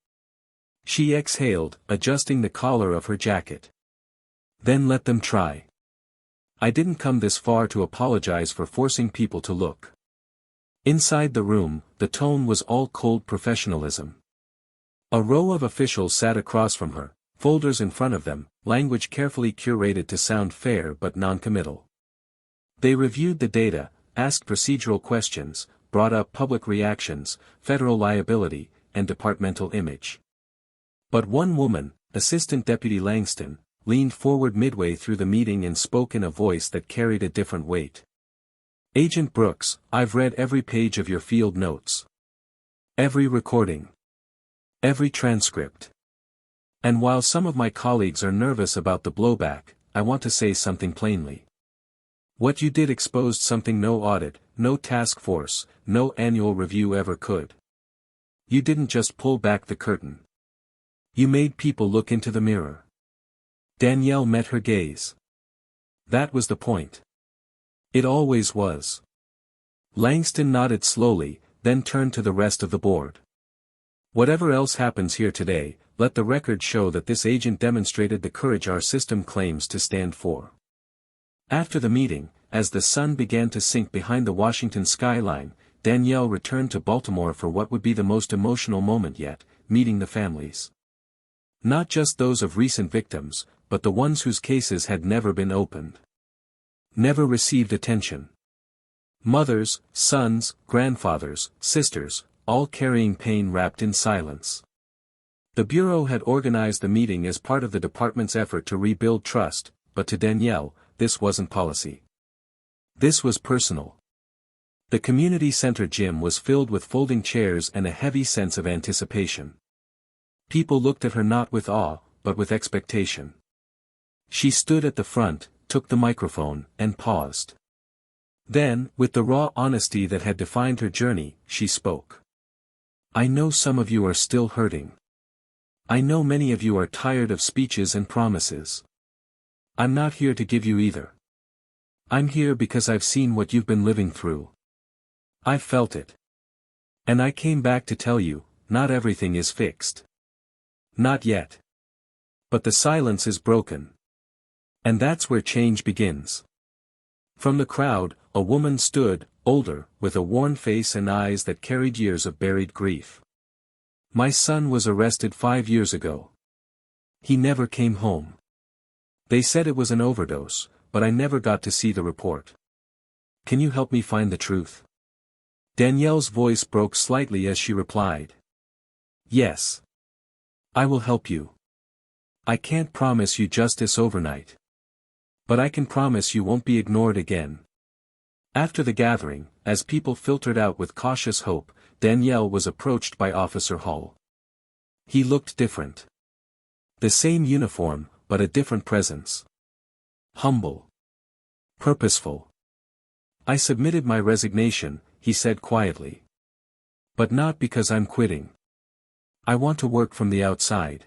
She exhaled, adjusting the collar of her jacket. Then let them try. I didn't come this far to apologize for forcing people to look. Inside the room, the tone was all cold professionalism. A row of officials sat across from her, folders in front of them, language carefully curated to sound fair but non-committal. They reviewed the data, asked procedural questions, brought up public reactions, federal liability, and departmental image. But one woman, Assistant Deputy Langston, leaned forward midway through the meeting and spoke in a voice that carried a different weight. Agent Brooks, I've read every page of your field notes. Every recording. Every transcript. And while some of my colleagues are nervous about the blowback, I want to say something plainly. What you did exposed something no audit, no task force, no annual review ever could. You didn't just pull back the curtain. You made people look into the mirror. Danielle met her gaze. That was the point. It always was. Langston nodded slowly, then turned to the rest of the board. Whatever else happens here today, let the record show that this agent demonstrated the courage our system claims to stand for. After the meeting, as the sun began to sink behind the Washington skyline, Danielle returned to Baltimore for what would be the most emotional moment yet, meeting the families. Not just those of recent victims, but the ones whose cases had never been opened. Never received attention. Mothers, sons, grandfathers, sisters, all carrying pain wrapped in silence. The Bureau had organized the meeting as part of the department's effort to rebuild trust, but to Danielle, this wasn't policy. This was personal. The community center gym was filled with folding chairs and a heavy sense of anticipation. People looked at her not with awe, but with expectation. She stood at the front, took the microphone, and paused. Then, with the raw honesty that had defined her journey, she spoke. I know some of you are still hurting. I know many of you are tired of speeches and promises. I'm not here to give you either. I'm here because I've seen what you've been living through. I've felt it. And I came back to tell you, not everything is fixed. Not yet. But the silence is broken. And that's where change begins. From the crowd, a woman stood, older, with a worn face and eyes that carried years of buried grief. My son was arrested 5 years ago. He never came home. They said it was an overdose, but I never got to see the report. Can you help me find the truth? Danielle's voice broke slightly as she replied. Yes. I will help you. I can't promise you justice overnight. But I can promise you won't be ignored again. After the gathering, as people filtered out with cautious hope, Danielle was approached by Officer Hall. He looked different. The same uniform, but a different presence. Humble. Purposeful. I submitted my resignation, he said quietly. But not because I'm quitting. I want to work from the outside.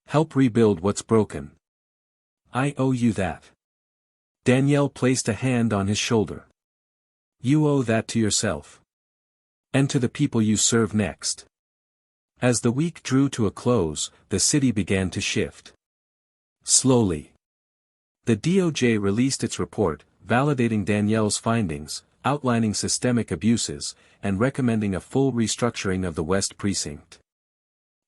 Help rebuild what's broken. I owe you that. Danielle placed a hand on his shoulder. You owe that to yourself. And to the people you serve next. As the week drew to a close, the city began to shift. Slowly. The DOJ released its report, validating Danielle's findings, outlining systemic abuses, and recommending a full restructuring of the West Precinct.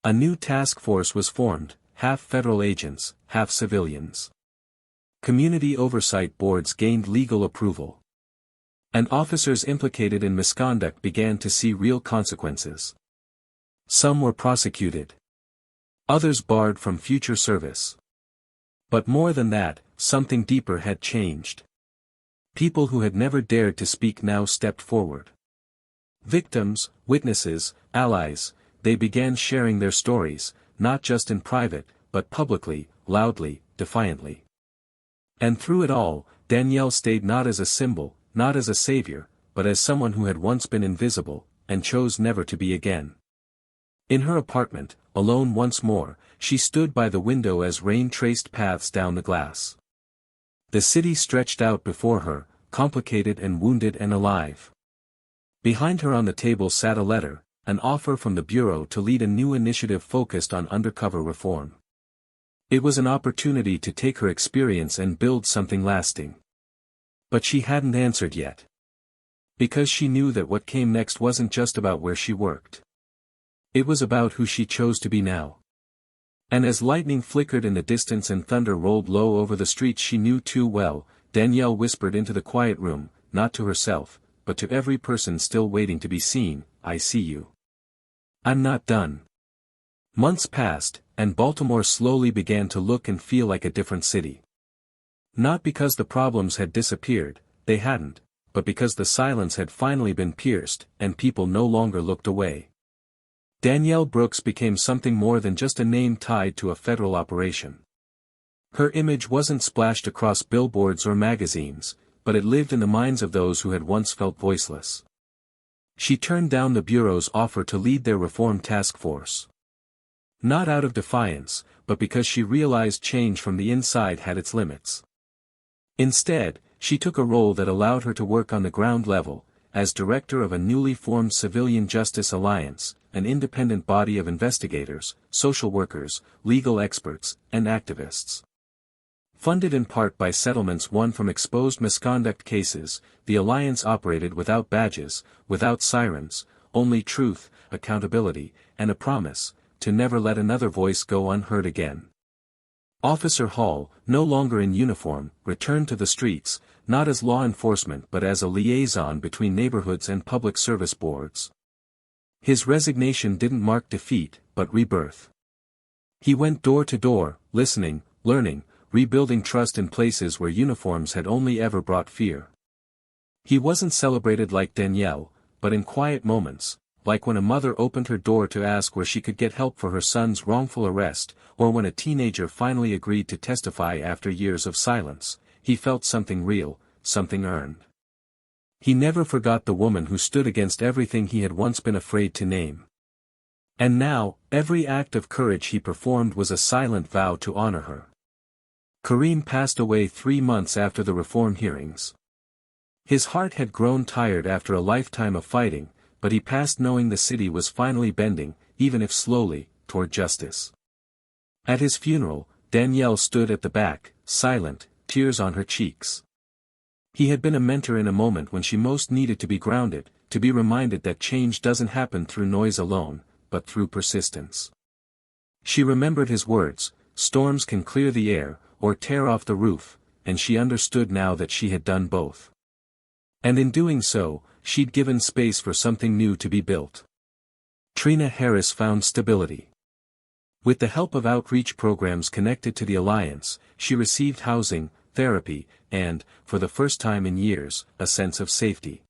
A new task force was formed, half federal agents, half civilians. Community oversight boards gained legal approval. And officers implicated in misconduct began to see real consequences. Some were prosecuted. Others barred from future service. But more than that, something deeper had changed. People who had never dared to speak now stepped forward. Victims, witnesses, allies, they began sharing their stories, not just in private, but publicly, loudly, defiantly. And through it all, Danielle stayed not as a symbol, not as a savior, but as someone who had once been invisible, and chose never to be again. In her apartment, alone once more, she stood by the window as rain traced paths down the glass. The city stretched out before her, complicated and wounded and alive. Behind her on the table sat a letter, an offer from the Bureau to lead a new initiative focused on undercover reform. It was an opportunity to take her experience and build something lasting. But she hadn't answered yet. Because she knew that what came next wasn't just about where she worked. It was about who she chose to be now. And as lightning flickered in the distance and thunder rolled low over the streets she knew too well, Danielle whispered into the quiet room, not to herself, but to every person still waiting to be seen, I see you. I'm not done. Months passed, and Baltimore slowly began to look and feel like a different city. Not because the problems had disappeared, they hadn't, but because the silence had finally been pierced, and people no longer looked away. Danielle Brooks became something more than just a name tied to a federal operation. Her image wasn't splashed across billboards or magazines, but it lived in the minds of those who had once felt voiceless. She turned down the Bureau's offer to lead their reform task force. Not out of defiance, but because she realized change from the inside had its limits. Instead, she took a role that allowed her to work on the ground level, as director of a newly formed Civilian Justice Alliance, an independent body of investigators, social workers, legal experts, and activists. Funded in part by settlements won from exposed misconduct cases, the alliance operated without badges, without sirens, only truth, accountability, and a promise, to never let another voice go unheard again. Officer Hall, no longer in uniform, returned to the streets, not as law enforcement but as a liaison between neighborhoods and public service boards. His resignation didn't mark defeat, but rebirth. He went door to door, listening, learning, rebuilding trust in places where uniforms had only ever brought fear. He wasn't celebrated like Danielle, but in quiet moments, like when a mother opened her door to ask where she could get help for her son's wrongful arrest, or when a teenager finally agreed to testify after years of silence, he felt something real, something earned. He never forgot the woman who stood against everything he had once been afraid to name. And now, every act of courage he performed was a silent vow to honor her. Kareem passed away 3 months after the reform hearings. His heart had grown tired after a lifetime of fighting, but he passed knowing the city was finally bending, even if slowly, toward justice. At his funeral, Danielle stood at the back, silent, tears on her cheeks. He had been a mentor in a moment when she most needed to be grounded, to be reminded that change doesn't happen through noise alone, but through persistence. She remembered his words, storms can clear the air, or tear off the roof, and she understood now that she had done both. And in doing so, she'd given space for something new to be built. Trina Harris found stability. With the help of outreach programs connected to the Alliance, she received housing, therapy, and, for the first time in years, a sense of safety.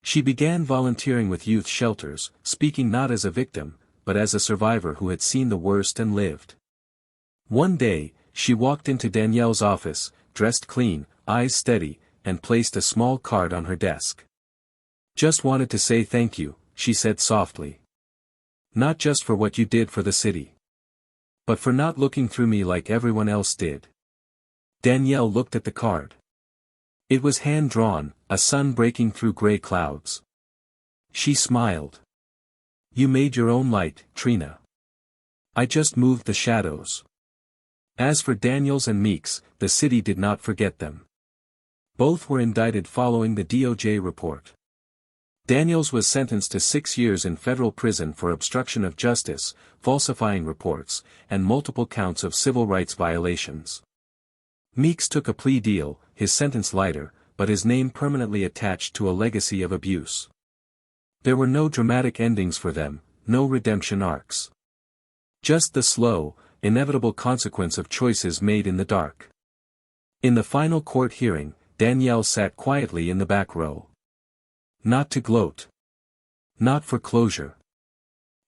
She began volunteering with youth shelters, speaking not as a victim, but as a survivor who had seen the worst and lived. One day, she walked into Danielle's office, dressed clean, eyes steady, and placed a small card on her desk. "Just wanted to say thank you," she said softly. "Not just for what you did for the city, but for not looking through me like everyone else did." Danielle looked at the card. It was hand-drawn, a sun breaking through gray clouds. She smiled. "You made your own light, Trina. I just moved the shadows." As for Daniels and Meeks, the city did not forget them. Both were indicted following the DOJ report. Daniels was sentenced to 6 years in federal prison for obstruction of justice, falsifying reports, and multiple counts of civil rights violations. Meeks took a plea deal, his sentence lighter, but his name permanently attached to a legacy of abuse. There were no dramatic endings for them, no redemption arcs. Just the slow, inevitable consequence of choices made in the dark. In the final court hearing, Danielle sat quietly in the back row. Not to gloat. Not for closure.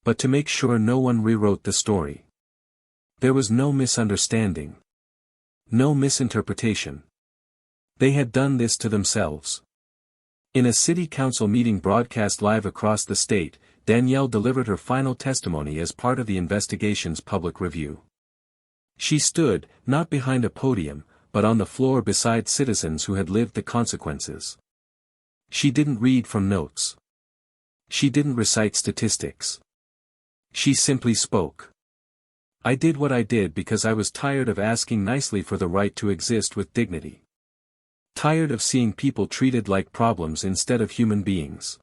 But to make sure no one rewrote the story. There was no misunderstanding. No misinterpretation. They had done this to themselves. In a city council meeting broadcast live across the state, Danielle delivered her final testimony as part of the investigation's public review. She stood, not behind a podium, but on the floor beside citizens who had lived the consequences. She didn't read from notes. She didn't recite statistics. She simply spoke. "I did what I did because I was tired of asking nicely for the right to exist with dignity. Tired of seeing people treated like problems instead of human beings.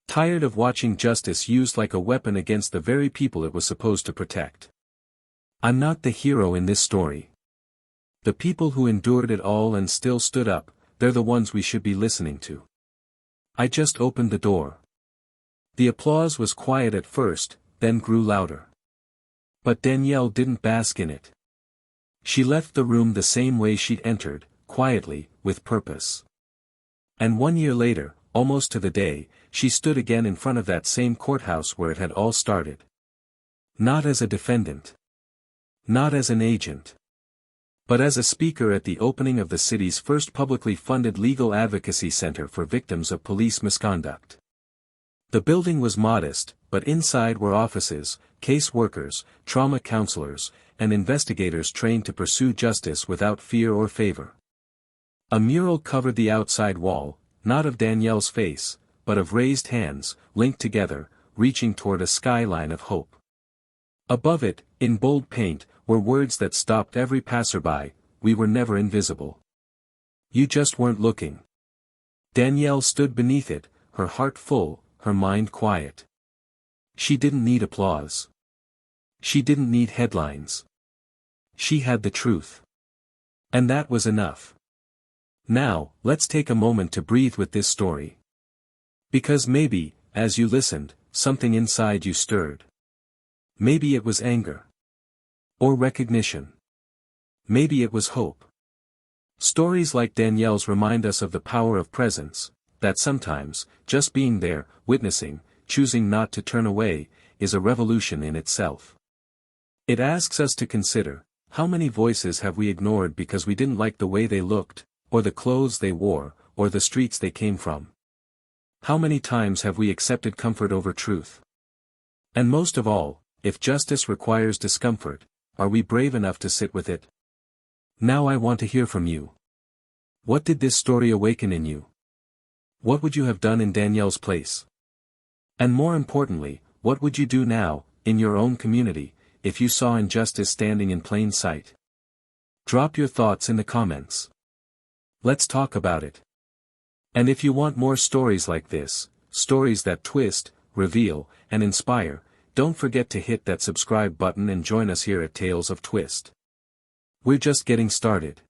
Tired of watching justice used like a weapon against the very people it was supposed to protect. I'm not the hero in this story. The people who endured it all and still stood up, they're the ones we should be listening to. I just opened the door." The applause was quiet at first, then grew louder. But Danielle didn't bask in it. She left the room the same way she'd entered, quietly, with purpose. And 1 year later, almost to the day, she stood again in front of that same courthouse where it had all started. Not as a defendant. Not as an agent. But as a speaker at the opening of the city's first publicly funded legal advocacy center for victims of police misconduct. The building was modest, but inside were offices, case workers, trauma counselors, and investigators trained to pursue justice without fear or favor. A mural covered the outside wall, not of Danielle's face, but of raised hands, linked together, reaching toward a skyline of hope. Above it, in bold paint, were words that stopped every passerby: "We were never invisible. You just weren't looking." Danielle stood beneath it, her heart full, her mind quiet. She didn't need applause. She didn't need headlines. She had the truth. And that was enough. Now, let's take a moment to breathe with this story. Because maybe, as you listened, something inside you stirred. Maybe it was anger. Or recognition. Maybe it was hope. Stories like Danielle's remind us of the power of presence, that sometimes, just being there, witnessing, choosing not to turn away, is a revolution in itself. It asks us to consider, how many voices have we ignored because we didn't like the way they looked, or the clothes they wore, or the streets they came from? How many times have we accepted comfort over truth? And most of all, if justice requires discomfort, are we brave enough to sit with it? Now I want to hear from you. What did this story awaken in you? What would you have done in Danielle's place? And more importantly, what would you do now, in your own community, if you saw injustice standing in plain sight? Drop your thoughts in the comments. Let's talk about it. And if you want more stories like this, stories that twist, reveal, and inspire, don't forget to hit that subscribe button and join us here at Tales of Twist. We're just getting started.